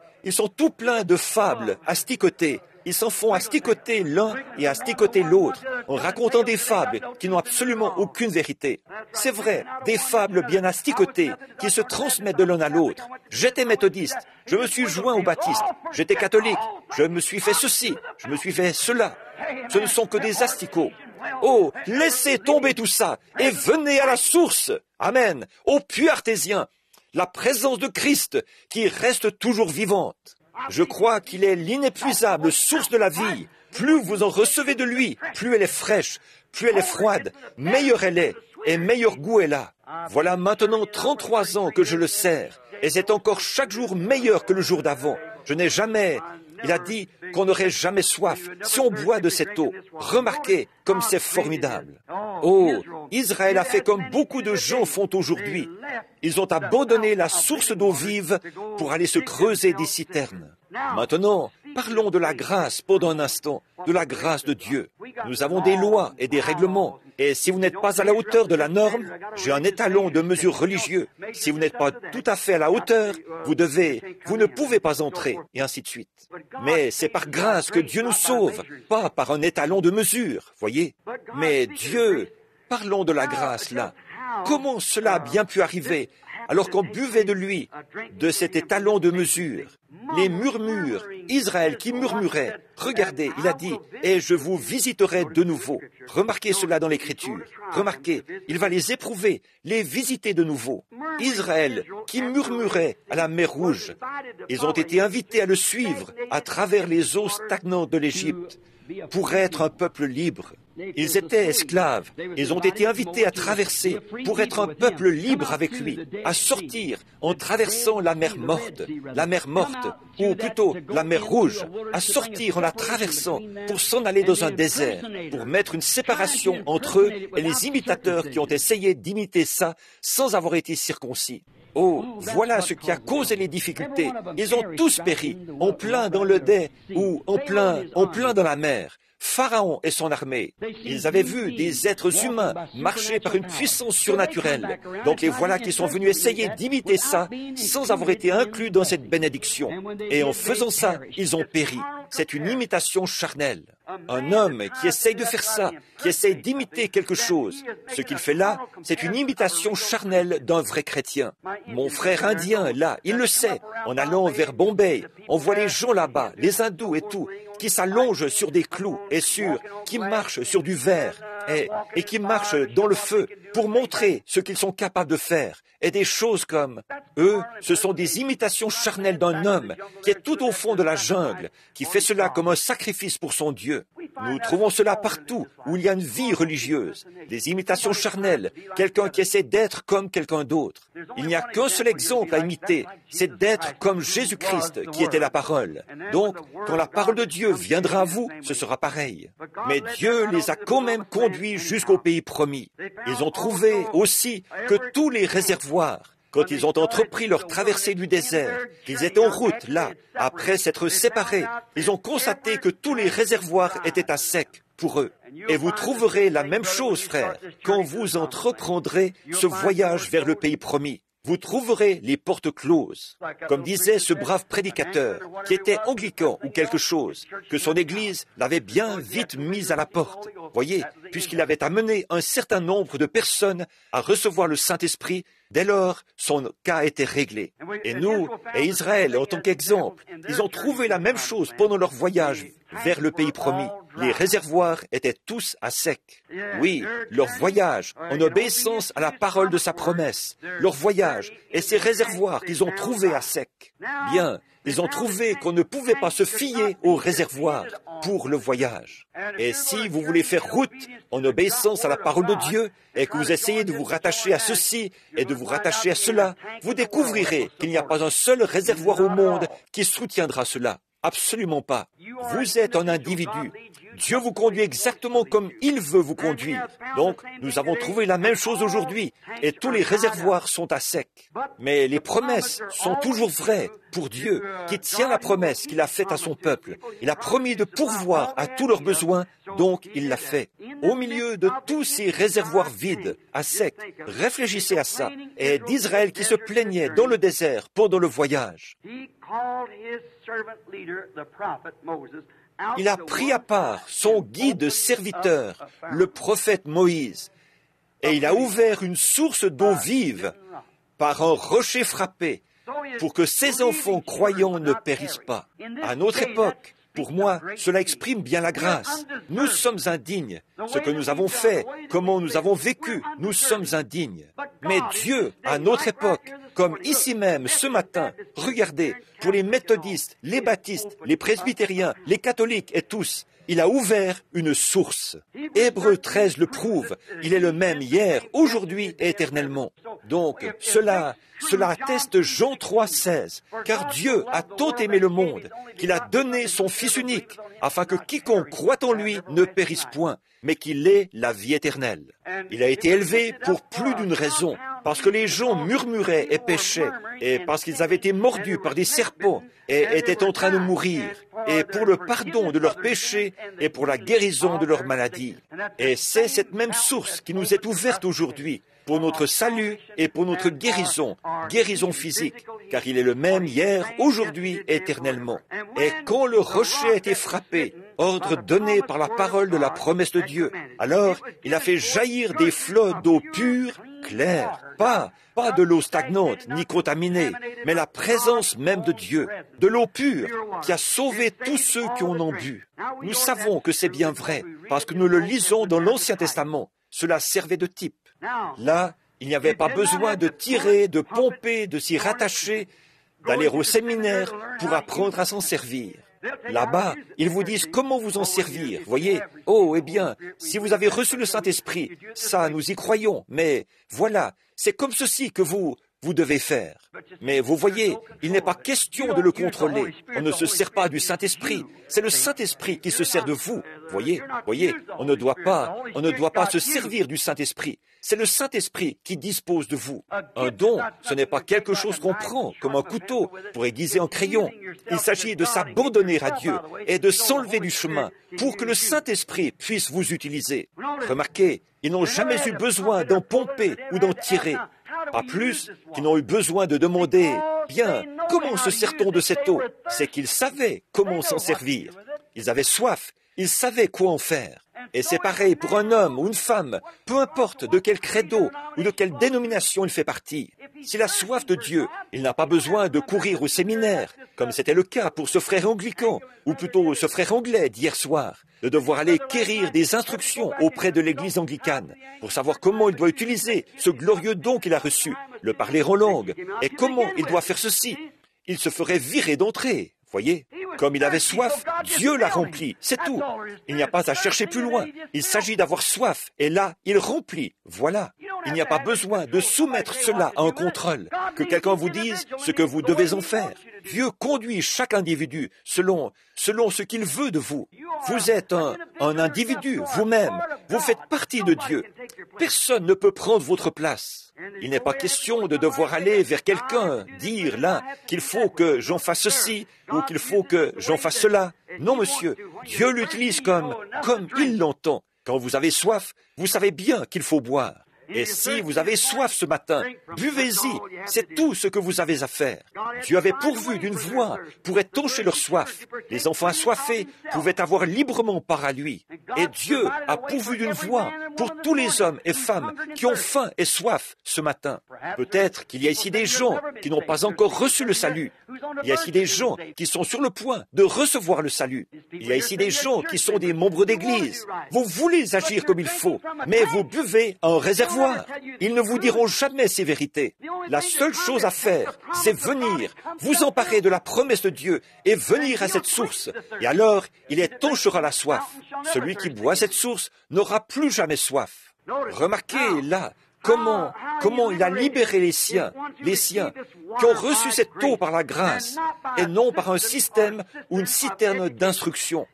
tout pleins de fables asticotées. Ils s'en font asticoter l'un et asticoter l'autre, en racontant des fables qui n'ont absolument aucune vérité. C'est vrai, des fables bien asticotées, qui se transmettent de l'un à l'autre. J'étais méthodiste, je me suis joint aux baptistes, j'étais catholique, je me suis fait ceci, je me suis fait cela. Ce ne sont que des asticots. Oh, laissez tomber tout ça et venez à la source. Amen. Au puits artésien, la présence de Christ qui reste toujours vivante. Je crois qu'il est l'inépuisable source de la vie. Plus vous en recevez de lui, plus elle est fraîche, plus elle est froide, meilleure elle est, et meilleur goût elle a. Voilà maintenant 33 ans que je le sers, et c'est encore chaque jour meilleur que le jour d'avant. Je n'ai jamais... Il a dit qu'on n'aurait jamais soif si on boit de cette eau. Remarquez comme c'est formidable. Oh, Israël a fait comme beaucoup de gens font aujourd'hui. Ils ont abandonné la source d'eau vive pour aller se creuser des citernes. Maintenant, parlons de la grâce pendant un instant, de la grâce de Dieu. Nous avons des lois et des règlements. Et si vous n'êtes pas à la hauteur de la norme, j'ai un étalon de mesure religieux. Si vous n'êtes pas tout à fait à la hauteur, vous ne pouvez pas entrer, et ainsi de suite. Mais c'est par grâce que Dieu nous sauve, pas par un étalon de mesure, voyez. Mais Dieu, parlons de la grâce là. Comment cela a bien pu arriver alors qu'on buvait de lui, de cet étalon de mesure. Les murmures, Israël qui murmurait. Regardez, il a dit, « Et je vous visiterai de nouveau. » Remarquez cela dans l'Écriture. Remarquez, il va les éprouver, les visiter de nouveau. Israël qui murmurait à la mer Rouge. Ils ont été invités à le suivre à travers les eaux stagnantes de l'Égypte pour être un peuple libre. Ils étaient esclaves. Ils ont été invités à traverser pour être un peuple libre avec lui, à sortir en traversant la mer morte, ou plutôt la mer Rouge, à sortir en la traversant pour s'en aller dans un désert, pour mettre une séparation entre eux et les imitateurs qui ont essayé d'imiter ça sans avoir été circoncis. Oh, voilà ce qui a causé les difficultés. Ils ont tous péri, en plein dans le dé ou en plein dans la mer. Pharaon et son armée, ils avaient vu des êtres humains marcher par une puissance surnaturelle. Donc les voilà qui sont venus essayer d'imiter ça sans avoir été inclus dans cette bénédiction. Et en faisant ça, ils ont péri. C'est une imitation charnelle. Un homme qui essaye de faire ça, qui essaye d'imiter quelque chose, ce qu'il fait là, c'est une imitation charnelle d'un vrai chrétien. Mon frère indien, là, il le sait. En allant vers Bombay, on voit les gens là-bas, les hindous et tout, qui s'allongent sur des clous et qui marchent sur du verre et qui marchent dans le feu pour montrer ce qu'ils sont capables de faire. Et des choses comme, eux, ce sont des imitations charnelles d'un homme qui est tout au fond de la jungle, qui fait cela comme un sacrifice pour son Dieu. Nous trouvons cela partout où il y a une vie religieuse, des imitations charnelles, quelqu'un qui essaie d'être comme quelqu'un d'autre. Il n'y a qu'un seul exemple à imiter, c'est d'être comme Jésus-Christ qui était la parole. Donc, quand la parole de Dieu viendra à vous, ce sera pareil. Mais Dieu les a quand même conduits jusqu'au pays promis. Ils ont trouvé aussi que tous les réservoirs, quand ils ont entrepris leur traversée du désert, qu'ils étaient en route, là, après s'être séparés, ils ont constaté que tous les réservoirs étaient à sec pour eux. Et vous trouverez la même chose, frères, quand vous entreprendrez ce voyage vers le pays promis. Vous trouverez les portes closes, comme disait ce brave prédicateur, qui était anglican ou quelque chose, que son Église l'avait bien vite mis à la porte. Voyez, puisqu'il avait amené un certain nombre de personnes à recevoir le Saint-Esprit, dès lors, son cas était réglé. Et nous, et Israël, en tant qu'exemple, ils ont trouvé la même chose pendant leur voyage vers le pays promis. Les réservoirs étaient tous à sec. Oui, leur voyage, en obéissance à la parole de sa promesse, leur voyage et ces réservoirs qu'ils ont trouvés à sec. Bien, ils ont trouvé qu'on ne pouvait pas se fier aux réservoirs pour le voyage. Et si vous voulez faire route en obéissance à la parole de Dieu et que vous essayez de vous rattacher à ceci et de vous rattacher à cela, vous découvrirez qu'il n'y a pas un seul réservoir au monde qui soutiendra cela. Absolument pas. Vous êtes un individu. Dieu vous conduit exactement comme il veut vous conduire. Donc, nous avons trouvé la même chose aujourd'hui, et tous les réservoirs sont à sec. Mais les promesses sont toujours vraies pour Dieu, qui tient la promesse qu'il a faite à son peuple. Il a promis de pourvoir à tous leurs besoins, donc il l'a fait. Au milieu de tous ces réservoirs vides, à sec, réfléchissez à ça, et d'Israël qui se plaignait dans le désert pendant le voyage. Il a pris à part son guide serviteur, le prophète Moïse, et il a ouvert une source d'eau vive par un rocher frappé pour que ses enfants croyants ne périssent pas. À notre époque, pour moi, cela exprime bien la grâce. Nous sommes indignes. Ce que nous avons fait, comment nous avons vécu, nous sommes indignes. Mais Dieu, à notre époque, comme ici même, ce matin, regardez, pour les méthodistes, les baptistes, les presbytériens, les catholiques et tous, il a ouvert une source. Hébreux 13 le prouve, il est le même hier, aujourd'hui et éternellement. Donc, cela atteste Jean 3,16, car Dieu a tant aimé le monde qu'il a donné son Fils unique, afin que quiconque croit en lui ne périsse point, mais qu'il ait la vie éternelle. Il a été élevé pour plus d'une raison, parce que les gens murmuraient et péchaient, et parce qu'ils avaient été mordus par des serpents et étaient en train de mourir, et pour le pardon de leurs péchés et pour la guérison de leurs maladies. Et c'est cette même source qui nous est ouverte aujourd'hui, pour notre salut et pour notre guérison physique, car il est le même hier, aujourd'hui, éternellement. Et quand le rocher a été frappé, ordre donné par la parole de la promesse de Dieu, alors il a fait jaillir des flots d'eau pure claire, pas de l'eau stagnante ni contaminée, mais la présence même de Dieu, de l'eau pure qui a sauvé tous ceux qui en ont bu. Nous savons que c'est bien vrai parce que nous le lisons dans l'Ancien Testament. Cela servait de type. Là, il n'y avait pas besoin de tirer, de pomper, de s'y rattacher, d'aller au séminaire pour apprendre à s'en servir. Là-bas, ils vous disent comment vous en servir. Voyez, oh, eh bien, si vous avez reçu le Saint-Esprit, ça, nous y croyons, mais voilà, c'est comme ceci que vous devez faire. Mais vous voyez, il n'est pas question de le contrôler. On ne se sert pas du Saint-Esprit. C'est le Saint-Esprit qui se sert de vous. Voyez, on ne doit pas se servir du Saint-Esprit. C'est le Saint-Esprit qui dispose de vous. Un don, ce n'est pas quelque chose qu'on prend comme un couteau pour aiguiser un crayon. Il s'agit de s'abandonner à Dieu et de s'enlever du chemin pour que le Saint-Esprit puisse vous utiliser. Remarquez, ils n'ont jamais eu besoin d'en pomper ou d'en tirer. Pas plus qu'ils n'ont eu besoin de demander, bien, comment se sert-on de cette eau? C'est qu'ils savaient comment s'en servir. Ils avaient soif, ils savaient quoi en faire. Et c'est pareil pour un homme ou une femme, peu importe de quel credo ou de quelle dénomination il fait partie. S'il a soif de Dieu, il n'a pas besoin de courir au séminaire, comme c'était le cas pour ce frère anglican, ou plutôt ce frère anglais d'hier soir, de devoir aller quérir des instructions auprès de l'église anglicane, pour savoir comment il doit utiliser ce glorieux don qu'il a reçu, le parler en langue, et comment il doit faire ceci. Il se ferait virer d'entrée. Voyez, comme il avait soif, Dieu l'a rempli, c'est tout. Il n'y a pas à chercher plus loin. Il s'agit d'avoir soif, et là, il remplit. Voilà. Il n'y a pas besoin de soumettre cela à un contrôle, que quelqu'un vous dise ce que vous devez en faire. Dieu conduit chaque individu selon ce qu'il veut de vous. Vous êtes un individu, vous-même. Vous faites partie de Dieu. Personne ne peut prendre votre place. Il n'est pas question de devoir aller vers quelqu'un, dire là qu'il faut que j'en fasse ceci ou qu'il faut que j'en fasse cela. Non, monsieur, Dieu l'utilise comme il l'entend. Quand vous avez soif, vous savez bien qu'il faut boire. Et si vous avez soif ce matin, buvez-y, c'est tout ce que vous avez à faire. Dieu avait pourvu d'une voie pour étancher leur soif. Les enfants assoiffés pouvaient avoir librement part à lui. Et Dieu a pourvu d'une voie pour tous les hommes et femmes qui ont faim et soif ce matin. Peut-être qu'il y a ici des gens qui n'ont pas encore reçu le salut. Il y a ici des gens qui sont sur le point de recevoir le salut. Il y a ici des gens qui sont des membres d'église. Vous voulez agir comme il faut, mais vous buvez à un réservoir. Ils ne vous diront jamais ces vérités. La seule chose à faire, c'est venir, vous emparer de la promesse de Dieu et venir à cette source. Et alors, il étanchera la soif. Celui qui boit cette source n'aura plus jamais soif. Remarquez là, comment il a libéré les siens qui ont reçu cette eau par la grâce et non par un système ou une citerne d'instruction.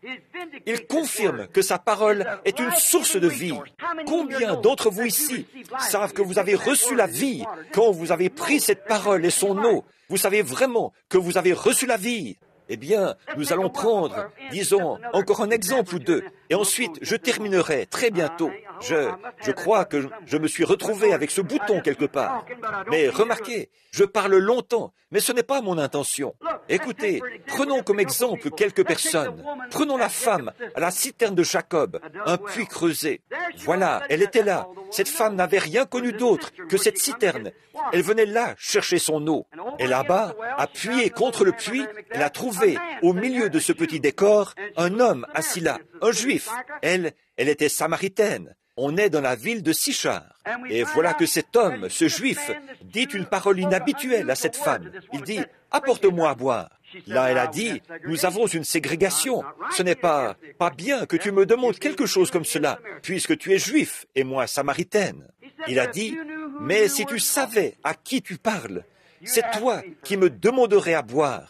Il confirme que sa parole est une source de vie. Combien d'entre vous ici savent que vous avez reçu la vie quand vous avez pris cette parole et son eau? Vous savez vraiment que vous avez reçu la vie. Eh bien, nous allons prendre, disons, encore un exemple ou deux, et ensuite je terminerai très bientôt. Je crois que je me suis retrouvé avec ce bouton quelque part. Mais remarquez, je parle longtemps, mais ce n'est pas mon intention. Écoutez, prenons comme exemple quelques personnes. Prenons la femme à la citerne de Jacob, un puits creusé. Voilà, elle était là. Cette femme n'avait rien connu d'autre que cette citerne. Elle venait là chercher son eau. Et là-bas, appuyée contre le puits, elle a trouvé, au milieu de ce petit décor, un homme assis là, un juif. Elle était samaritaine. On est dans la ville de Sichar. Et voilà que cet homme, ce juif, dit une parole inhabituelle à cette femme. Il dit, « Apporte-moi à boire. » Là, elle a dit, « Nous avons une ségrégation. Ce n'est pas bien que tu me demandes quelque chose comme cela, puisque tu es juif et moi samaritaine. » Il a dit, « Mais si tu savais à qui tu parles, c'est toi qui me demanderais à boire,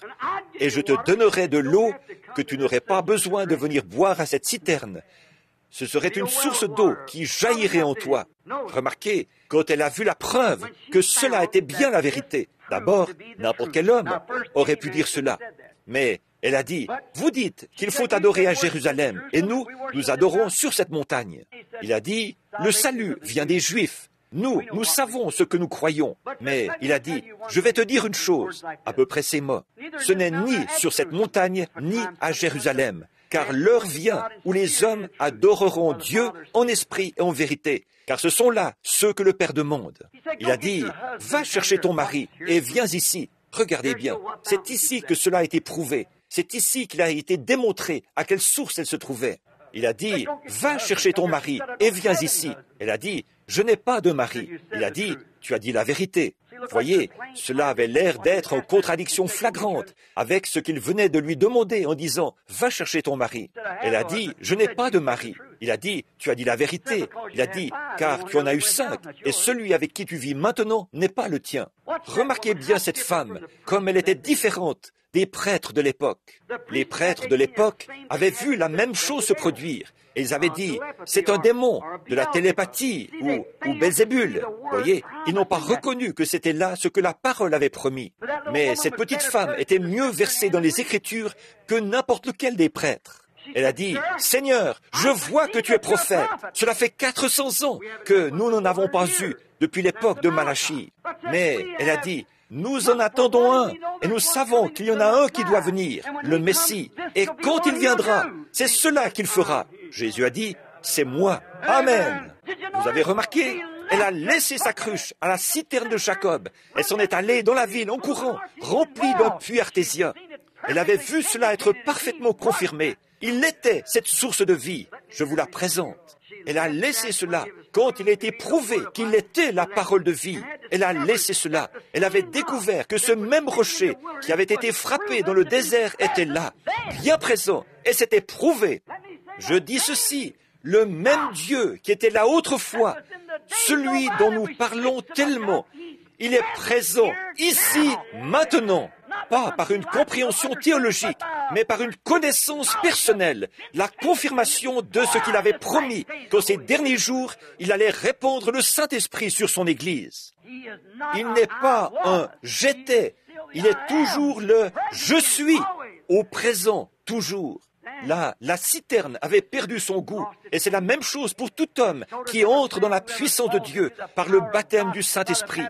et je te donnerais de l'eau que tu n'aurais pas besoin de venir boire à cette citerne. Ce serait une source d'eau qui jaillirait en toi. » Remarquez, quand elle a vu la preuve que cela était bien la vérité, d'abord, n'importe quel homme aurait pu dire cela. Mais elle a dit, « Vous dites qu'il faut adorer à Jérusalem, et nous adorons sur cette montagne. » Il a dit, « Le salut vient des Juifs. Nous savons ce que nous croyons. » Mais il a dit, « Je vais te dire une chose, à peu près ces mots. Ce n'est ni sur cette montagne, ni à Jérusalem. car l'heure vient où les hommes adoreront Dieu en esprit et en vérité, car ce sont là ceux que le Père demande. Il a dit, va chercher ton mari et viens ici. Regardez bien, c'est ici que cela a été prouvé. C'est ici qu'il a été démontré à quelle source elle se trouvait. Il a dit, va chercher ton mari et viens ici. Elle a dit, je n'ai pas de mari. Il a dit, tu as dit la vérité. Voyez, cela avait l'air d'être en contradiction flagrante avec ce qu'il venait de lui demander en disant, va chercher ton mari. Elle a dit, je n'ai pas de mari. Il a dit, tu as dit la vérité. Il a dit, car tu en as eu 5, et celui avec qui tu vis maintenant n'est pas le tien. Remarquez bien cette femme, comme elle était différente des prêtres de l'époque. Les prêtres de l'époque avaient vu la même chose se produire. Et ils avaient dit, c'est un démon, de la télépathie ou Belzébul. Voyez, ils n'ont pas reconnu que c'était là ce que la parole avait promis. Mais cette petite femme était mieux versée dans les Écritures que n'importe lequel des prêtres. Elle a dit, Seigneur, je vois que tu es prophète. Cela fait 400 ans que nous n'en avons pas eu depuis l'époque de Malachie. Mais elle a dit, nous en attendons un, et nous savons qu'il y en a un qui doit venir, le Messie. Et quand il viendra, c'est cela qu'il fera. Jésus a dit, c'est moi. Amen. Vous avez remarqué? Elle a laissé sa cruche à la citerne de Jacob. Elle s'en est allée dans la ville en courant, remplie d'un puits artésien. Elle avait vu cela être parfaitement confirmé. Il était cette source de vie. Je vous la présente. Elle a laissé cela quand il a été prouvé qu'il était la parole de vie. Elle a laissé cela. Elle avait découvert que ce même rocher qui avait été frappé dans le désert était là, bien présent, et c'était prouvé. Je dis ceci, le même Dieu qui était là autrefois, celui dont nous parlons tellement, il est présent ici, maintenant. Pas par une compréhension théologique, mais par une connaissance personnelle, la confirmation de ce qu'il avait promis, qu'en ces derniers jours, il allait répandre le Saint-Esprit sur son Église. Il n'est pas un « j'étais », il est toujours le « je suis », au présent, toujours. Là, la citerne avait perdu son goût, et c'est la même chose pour tout homme qui entre dans la puissance de Dieu par le baptême du Saint-Esprit.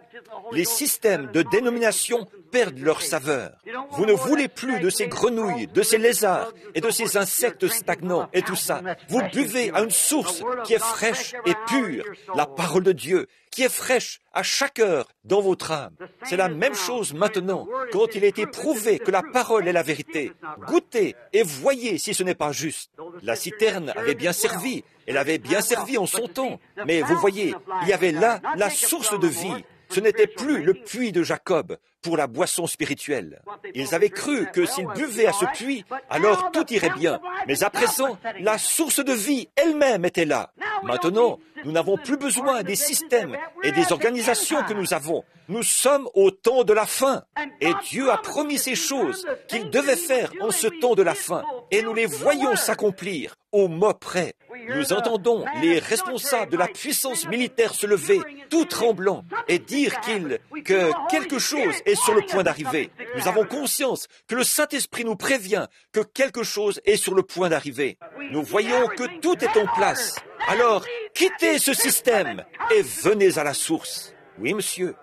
Les systèmes de dénomination perdent leur saveur. Vous ne voulez plus de ces grenouilles, de ces lézards et de ces insectes stagnants et tout ça. Vous buvez à une source qui est fraîche et pure, la parole de Dieu, qui est fraîche à chaque heure dans votre âme. C'est la même chose maintenant, quand il a été prouvé que la parole est la vérité. Goûtez et voyez si ce n'est pas juste. La citerne avait bien servi, elle avait bien servi en son temps, mais vous voyez, il y avait là la source de vie. Ce n'était plus le puits de Jacob pour la boisson spirituelle. Ils avaient cru que s'ils buvaient à ce puits, alors tout irait bien. Mais à présent, la source de vie elle-même était là. Maintenant, nous n'avons plus besoin des systèmes et des organisations que nous avons. Nous sommes au temps de la fin. Et Dieu a promis ces choses qu'il devait faire en ce temps de la fin. Et nous les voyons s'accomplir au mot près. Nous entendons les responsables de la puissance militaire se lever, tout tremblants, et dire que quelque chose est sur le point d'arriver. Nous avons conscience que le Saint-Esprit nous prévient que quelque chose est sur le point d'arriver. Nous voyons que tout est en place. Alors, quittez ce système et venez à la source. Oui, monsieur.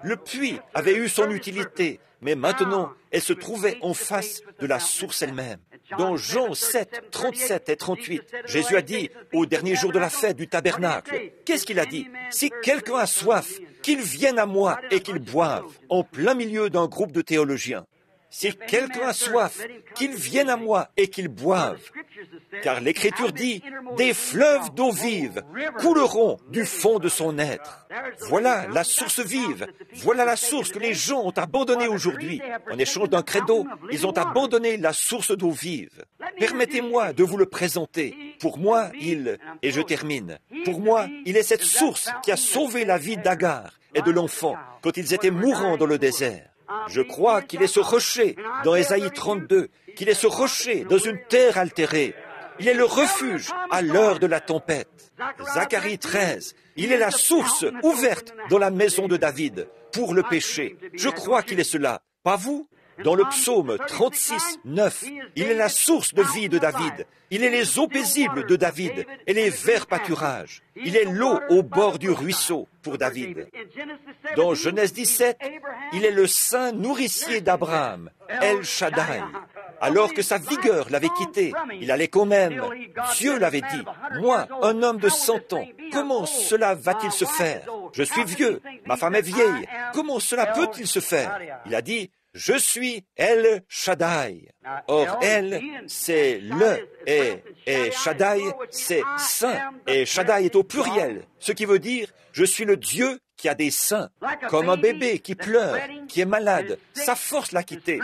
Le puits avait eu son utilité, mais maintenant, elle se trouvait en face de la source elle-même. Dans Jean 7, 37 et 38, Jésus a dit, au dernier jour de la fête du tabernacle, qu'est-ce qu'il a dit? Si quelqu'un a soif, qu'il vienne à moi et qu'il boive, en plein milieu d'un groupe de théologiens. Si quelqu'un a soif, qu'il vienne à moi et qu'il boive. Car l'Écriture dit, des fleuves d'eau vive couleront du fond de son être. Voilà la source vive. Voilà la source que les gens ont abandonnée aujourd'hui. En échange d'un credo, ils ont abandonné la source d'eau vive. Permettez-moi de vous le présenter. Pour moi, et je termine, pour moi, il est cette source qui a sauvé la vie d'Agar et de l'enfant quand ils étaient mourants dans le désert. Je crois qu'il est ce rocher dans Ésaïe 32, qu'il est ce rocher dans une terre altérée. Il est le refuge à l'heure de la tempête. Zacharie 13, il est la source ouverte dans la maison de David pour le péché. Je crois qu'il est cela. Pas vous? Dans le psaume 36, 9, il est la source de vie de David. Il est les eaux paisibles de David et les verts pâturages. Il est l'eau au bord du ruisseau pour David. Dans Genèse 17, il est le saint nourricier d'Abraham, El Shaddai. alors que sa vigueur l'avait quitté. Il allait quand même. Dieu l'avait dit, moi, un homme de 100 ans, comment cela va-t-il se faire? Je suis vieux, ma femme est vieille, comment cela peut-il se faire? Il a dit, je suis El Shaddai. Or, El, c'est le, et Shaddai, c'est saint. Et Shaddai est au pluriel, ce qui veut dire, je suis le Dieu qui a des seins, comme un bébé qui pleure, qui est malade. Sa force l'a quitté.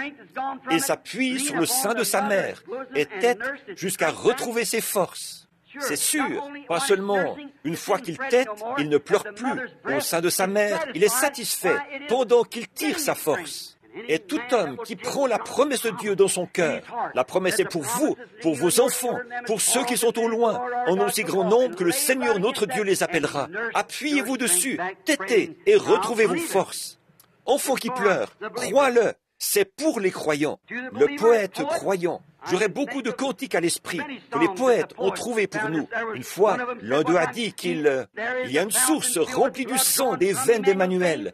Il s'appuie sur le sein de sa mère et tète jusqu'à retrouver ses forces. C'est sûr, pas seulement une fois qu'il tète, il ne pleure plus. Au sein de sa mère, il est satisfait pendant qu'il tire sa force. Et tout homme qui prend la promesse de Dieu dans son cœur, la promesse est pour vous, pour vos enfants, pour ceux qui sont au loin, en aussi grand nombre que le Seigneur notre Dieu les appellera. Appuyez-vous dessus, têtez et retrouvez vos forces. Enfants qui pleurent, crois-le, c'est pour les croyants. Le poète croyant. J'aurais beaucoup de cantiques à l'esprit que les poètes ont trouvé pour nous. Une fois, l'un d'eux a dit qu'il y a une source remplie du sang des veines d'Emmanuel.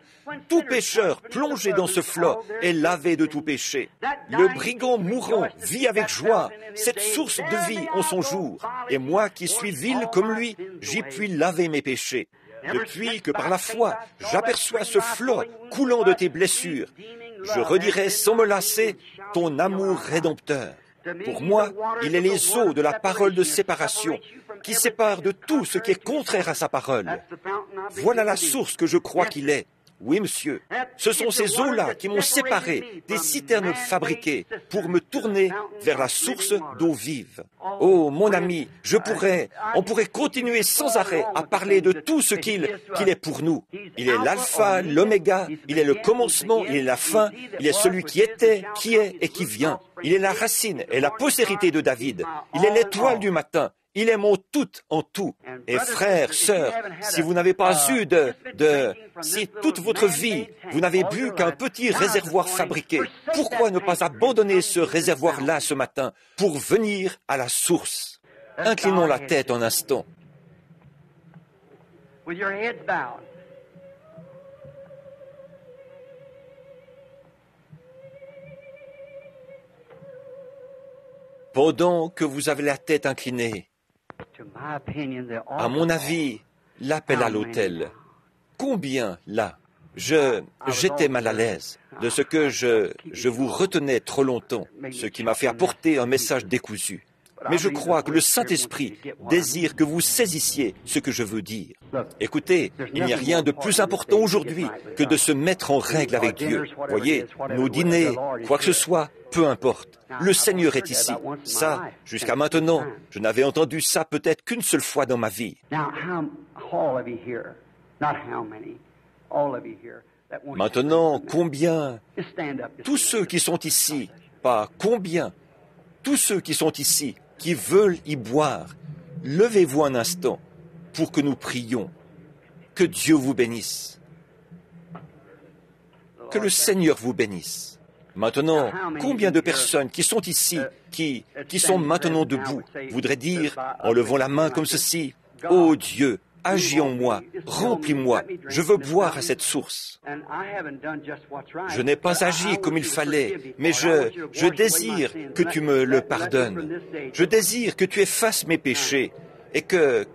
Tout pécheur plongé dans ce flot est lavé de tout péché. Le brigand mourant vit avec joie cette source de vie en son jour. Et moi qui suis vil comme lui, j'y puis laver mes péchés. Depuis que par la foi, j'aperçois ce flot coulant de tes blessures, je redirai sans me lasser ton amour rédempteur. Pour moi, il est les eaux de la parole de séparation qui séparent de tout ce qui est contraire à sa parole. Voilà la source que je crois qu'il est. Oui, monsieur, ce sont ces eaux-là qui m'ont séparé des citernes fabriquées pour me tourner vers la source d'eau vive. Oh, mon ami, on pourrait continuer sans arrêt à parler de tout ce qu'il est pour nous. Il est l'alpha, l'oméga, il est le commencement, il est la fin, il est celui qui était, qui est et qui vient. Il est la racine et la postérité de David. Il est l'étoile du matin. Il est mon tout en tout. Et frères, sœurs, si vous n'avez pas eu si toute votre vie, vous n'avez bu qu'un petit réservoir fabriqué, pourquoi ne pas abandonner ce réservoir-là ce matin pour venir à la source? Inclinons la tête un instant. Pendant que vous avez la tête inclinée, à mon avis, l'appel à l'autel. Combien là? J'étais mal à l'aise de ce que je vous retenais trop longtemps, ce qui m'a fait apporter un message décousu. Mais je crois que le Saint-Esprit désire que vous saisissiez ce que je veux dire. Écoutez, il n'y a rien de plus important aujourd'hui que de se mettre en règle avec Dieu. Voyez, nos dîners, quoi que ce soit, peu importe. Le Seigneur est ici. Ça, jusqu'à maintenant, je n'avais entendu ça peut-être qu'une seule fois dans ma vie. Maintenant, combien? Tous ceux qui sont ici, pas combien? Tous ceux qui sont ici, qui veulent y boire, levez-vous un instant pour que nous prions. Que Dieu vous bénisse. Que le Seigneur vous bénisse. Maintenant, combien de personnes qui sont ici, qui sont maintenant debout, voudraient dire, en levant la main comme ceci, « Ô Dieu, agis en moi, remplis-moi, je veux boire à cette source. » Je n'ai pas agi comme il fallait, mais je désire que tu me le pardonnes. Je désire que tu effaces mes péchés et que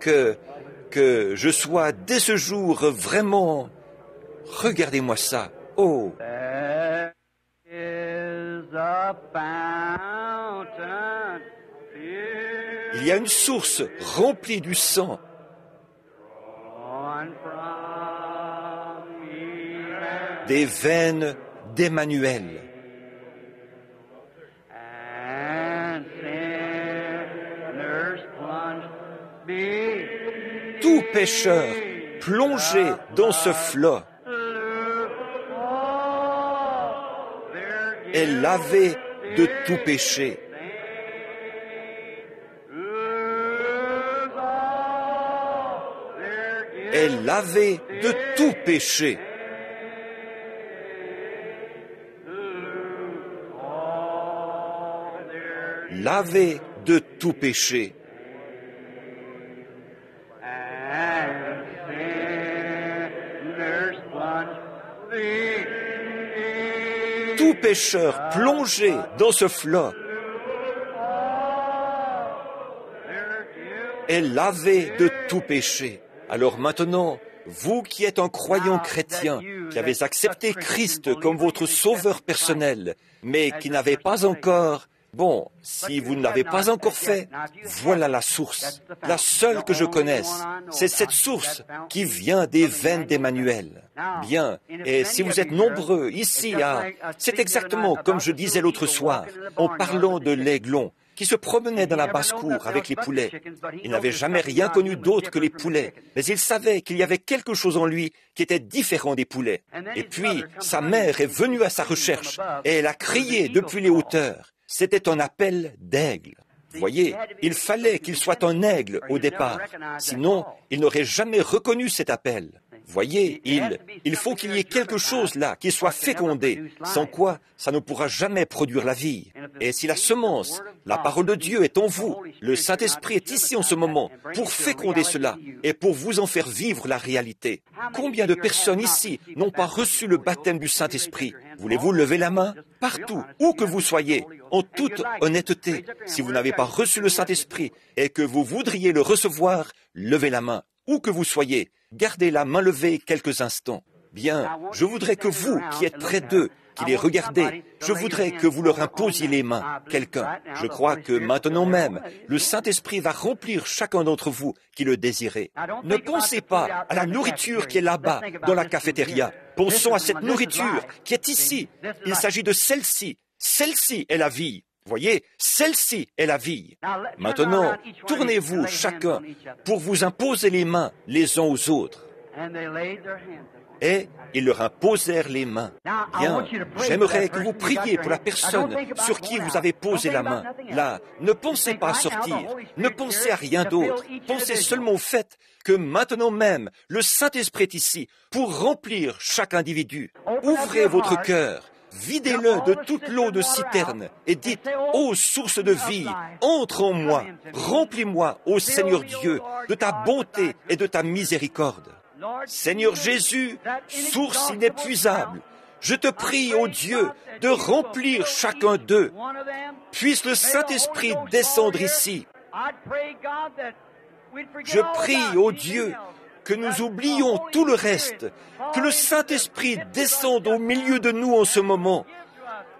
je sois dès ce jour vraiment... Regardez-moi ça. Oh! Il y a une source remplie du sang. Des veines d'Emmanuel. Tout pécheur plongé dans ce flot est lavé de tout péché. Est lavé de tout péché. Lavé de tout péché. Tout pécheur plongé dans ce flot est lavé de tout péché. Alors maintenant, vous qui êtes un croyant chrétien, qui avez accepté Christ comme votre sauveur personnel, mais qui n'avez pas encore... Bon, si vous ne l'avez pas encore fait, voilà la source, la seule que je connaisse. C'est cette source qui vient des veines d'Emmanuel. Bien, et si vous êtes nombreux ici c'est exactement comme je disais l'autre soir, en parlant de l'aiglon, qui se promenait dans la basse-cour avec les poulets. Il n'avait jamais rien connu d'autre que les poulets, mais il savait qu'il y avait quelque chose en lui qui était différent des poulets. Et puis, sa mère est venue à sa recherche, et elle a crié depuis les hauteurs. C'était un appel d'aigle. Voyez, il fallait qu'il soit un aigle au départ, sinon il n'aurait jamais reconnu cet appel. Voyez, il faut qu'il y ait quelque chose là qui soit fécondé, sans quoi ça ne pourra jamais produire la vie. Et si la semence, la parole de Dieu est en vous, le Saint-Esprit est ici en ce moment pour féconder cela et pour vous en faire vivre la réalité. Combien de personnes ici n'ont pas reçu le baptême du Saint-Esprit? Voulez-vous lever la main? Partout, où que vous soyez, en toute honnêteté, si vous n'avez pas reçu le Saint-Esprit et que vous voudriez le recevoir, levez la main. Où que vous soyez, gardez la main levée quelques instants. Bien, je voudrais que vous, qui êtes près d'eux, qui les regardez, je voudrais que vous leur imposiez les mains, quelqu'un. Je crois que maintenant même, le Saint-Esprit va remplir chacun d'entre vous qui le désirez. Ne pensez pas à la nourriture qui est là-bas, dans la cafétéria. Pensons à cette nourriture qui est ici. Il s'agit de celle-ci. Celle-ci est la vie. Voyez, celle-ci est la vie. Maintenant, tournez-vous chacun pour vous imposer les mains les uns aux autres. Et ils leur imposèrent les mains. Bien, j'aimerais que vous priez pour la personne sur qui vous avez posé la main. Là, ne pensez pas à sortir, ne pensez à rien d'autre. Pensez seulement au fait que maintenant même, le Saint-Esprit est ici pour remplir chaque individu. Ouvrez votre cœur. Videz-le de toute l'eau de citerne et dites, ô source de vie, entre en moi, remplis-moi, ô Seigneur Dieu, de ta bonté et de ta miséricorde. Seigneur Jésus, source inépuisable, je te prie, ô Dieu, de remplir chacun d'eux. Puisse le Saint-Esprit descendre ici. Je prie, ô Dieu, que nous oublions tout le reste, que le Saint-Esprit descende au milieu de nous en ce moment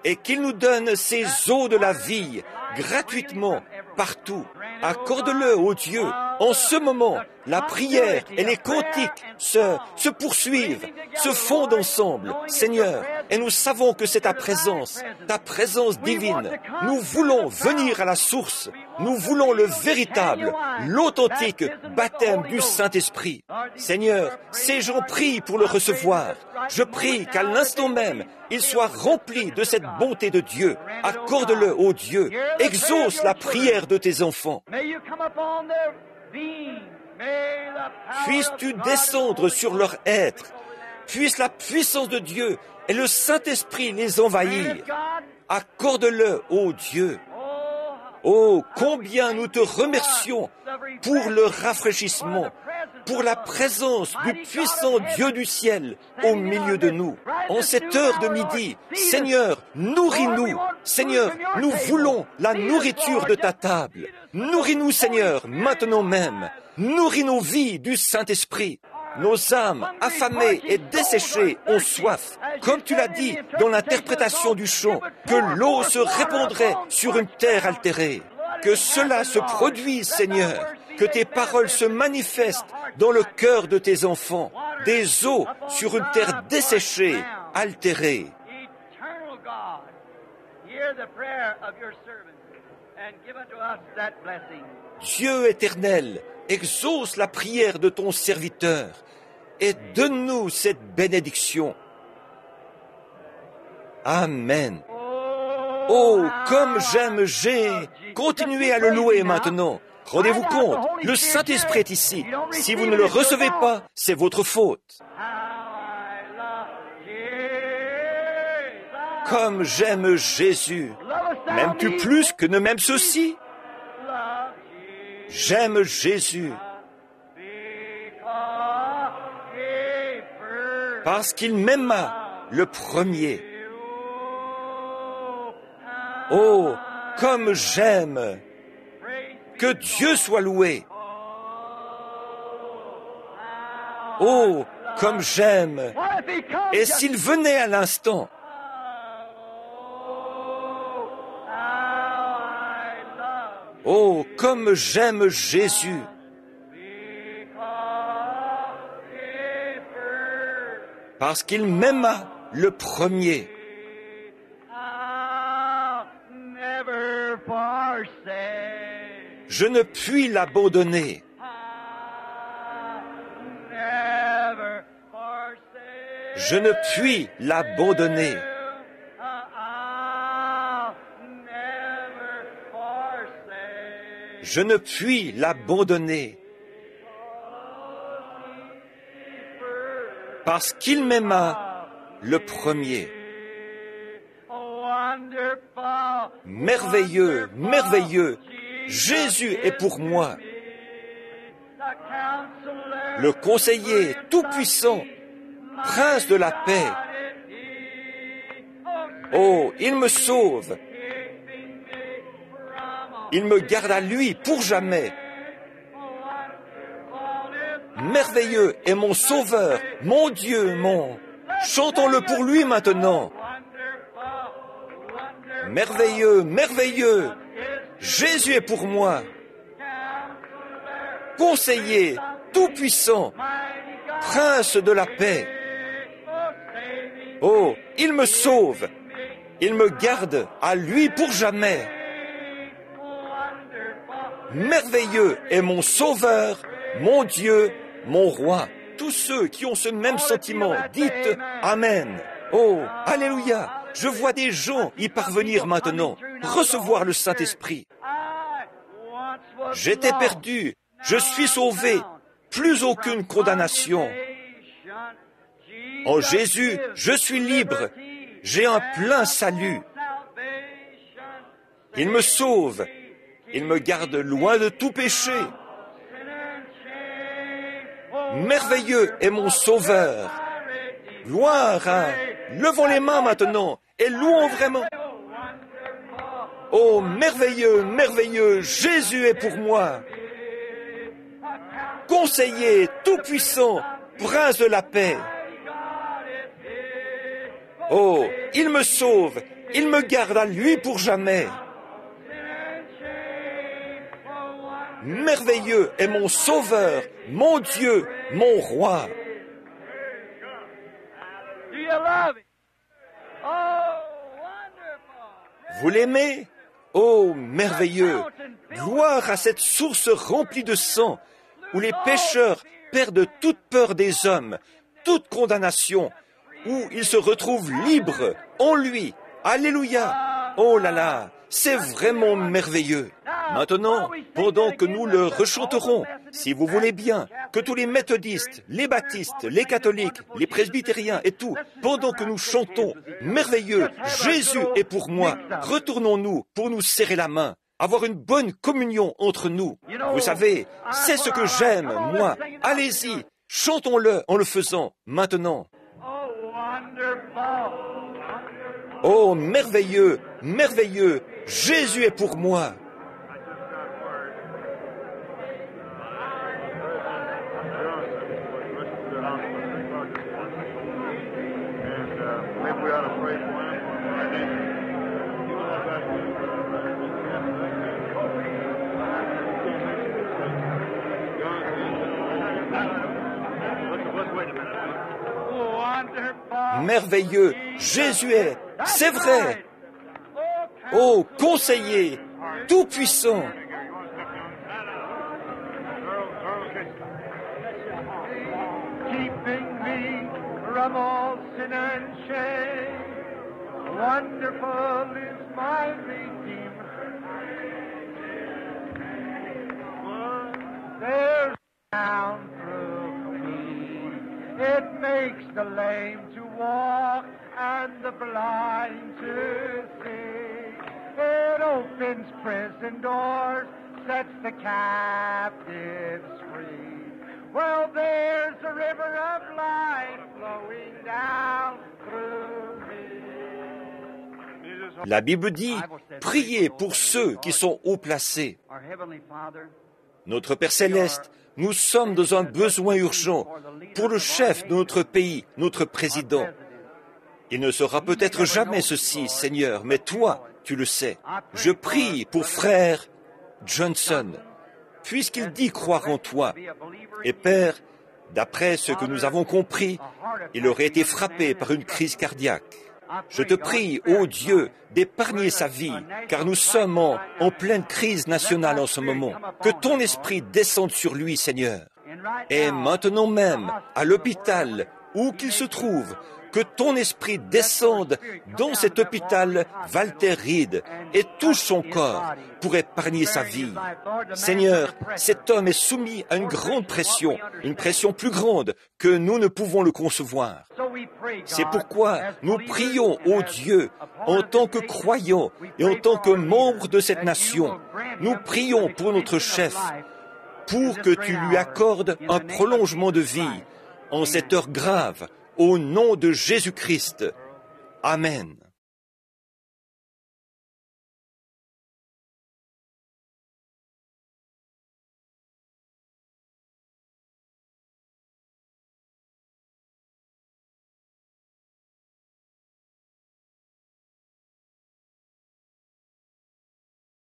et qu'il nous donne ces eaux de la vie gratuitement partout. Accorde-le, ô Dieu. En ce moment, la prière et les cantiques se poursuivent, se fondent ensemble, Seigneur, et nous savons que c'est ta présence divine. Nous voulons venir à la source. Nous voulons le véritable, l'authentique baptême du Saint-Esprit. Seigneur, ces gens prient pour le recevoir. Je prie qu'à l'instant même, il soit rempli de cette bonté de Dieu. Accorde-le, ô Dieu. Exauce la prière de tes enfants. Puisses-tu descendre sur leur être. Puisse la puissance de Dieu et le Saint-Esprit les envahir. Accorde-le, ô Dieu. Oh, combien nous te remercions pour le rafraîchissement, pour la présence du puissant Dieu du ciel au milieu de nous. En cette heure de midi, Seigneur, nourris-nous. Seigneur, nous voulons la nourriture de ta table. Nourris-nous, Seigneur, maintenant même. Nourris nos vies du Saint-Esprit. Nos âmes affamées et desséchées ont soif. Comme tu l'as dit dans l'interprétation du chant, que l'eau se répandrait sur une terre altérée. Que cela se produise, Seigneur. Que tes paroles se manifestent dans le cœur de tes enfants. Des eaux sur une terre desséchée, altérée. Dieu éternel, exauce la prière de ton serviteur et donne-nous cette bénédiction. Amen. Oh, comme j'aime continuez à le louer maintenant. Rendez-vous compte, le Saint-Esprit est ici. Si vous ne le recevez pas, c'est votre faute. Comme j'aime Jésus. M'aimes-tu plus que ne m'aime ceci? J'aime Jésus. Parce qu'il m'aima le premier. Oh, comme j'aime. Que Dieu soit loué. Oh, comme j'aime. What if he comes Et just- s'il venait à l'instant? Oh, comme j'aime Jésus. Parce qu'il m'aima le premier. Never forsake. Je ne puis l'abandonner. Never forsake. Je ne puis l'abandonner. Never forsake. Je ne puis l'abandonner. Parce qu'il m'aima le premier. Wonderful. Merveilleux, merveilleux. Jésus est pour moi. Le conseiller tout-puissant, prince de la paix. Oh, il me sauve. Il me garde à lui pour jamais. Merveilleux est mon sauveur, mon Dieu, mon... Chantons-le pour lui maintenant. Merveilleux, merveilleux. Jésus est pour moi. Conseiller tout-puissant, prince de la paix. Oh, il me sauve. Il me garde à lui pour jamais. Merveilleux est mon sauveur, mon Dieu, mon roi. Tous ceux qui ont ce même sentiment, dites Amen. Oh, Alléluia. Je vois des gens y parvenir maintenant, recevoir le Saint-Esprit. J'étais perdu, je suis sauvé, plus aucune condamnation. En Jésus, je suis libre, j'ai un plein salut. Il me sauve, il me garde loin de tout péché. Merveilleux est mon sauveur. Gloire à... Levons les mains maintenant et louons vraiment. Oh, merveilleux, merveilleux, Jésus est pour moi. Conseiller tout-puissant, prince de la paix. Oh, il me sauve, il me garde à lui pour jamais. Merveilleux est mon sauveur, mon Dieu, mon roi. Do you love him? Oh, wonderful. Vous l'aimez? Oh, merveilleux! Gloire à cette source remplie de sang, où les pécheurs perdent toute peur des hommes, toute condamnation, où ils se retrouvent libres en lui. Alléluia! Oh là là, c'est vraiment merveilleux. Maintenant, pendant que nous le rechanterons, si vous voulez bien, que tous les méthodistes, les baptistes, les catholiques, les presbytériens et tout, pendant que nous chantons « Merveilleux, Jésus est pour moi », retournons-nous pour nous serrer la main, avoir une bonne communion entre nous. Vous savez, c'est ce que j'aime, moi. Allez-y, chantons-le en le faisant, maintenant. Oh, wonderful. Oh, merveilleux, merveilleux, Jésus est pour moi. Merveilleux, Jésus est, c'est vrai. Oh, conseiller, tout-puissant. Keeping me from all sin and shame. Wonderful is my Redeemer. There's down through me. It makes the lame to walk and the blind to see. It opens prison doors, sets the captives free. Well, there's a river of life flowing down through me. La Bible dit, priez pour ceux qui sont haut placés. Our Heavenly Father, Notre Père céleste, nous sommes dans un besoin urgent pour le chef de notre pays, notre président. Il ne saura peut-être jamais ceci, Seigneur, mais toi, tu le sais. Je prie pour frère Johnson, puisqu'il dit croire en toi. Et Père, d'après ce que nous avons compris, il aurait été frappé par une crise cardiaque. Je te prie, ô Dieu, d'épargner sa vie, car nous sommes en pleine crise nationale en ce moment. Que ton esprit descende sur lui, Seigneur. Et maintenant même, à l'hôpital, où qu'il se trouve, que ton esprit descende dans cet hôpital Walter Reed et touche son corps pour épargner sa vie. Seigneur, cet homme est soumis à une grande pression, une pression plus grande que nous ne pouvons le concevoir. C'est pourquoi nous prions, ô Dieu, en tant que croyants et en tant que membres de cette nation, nous prions pour notre chef, pour que tu lui accordes un prolongement de vie en cette heure grave, au nom de Jésus-Christ. Amen.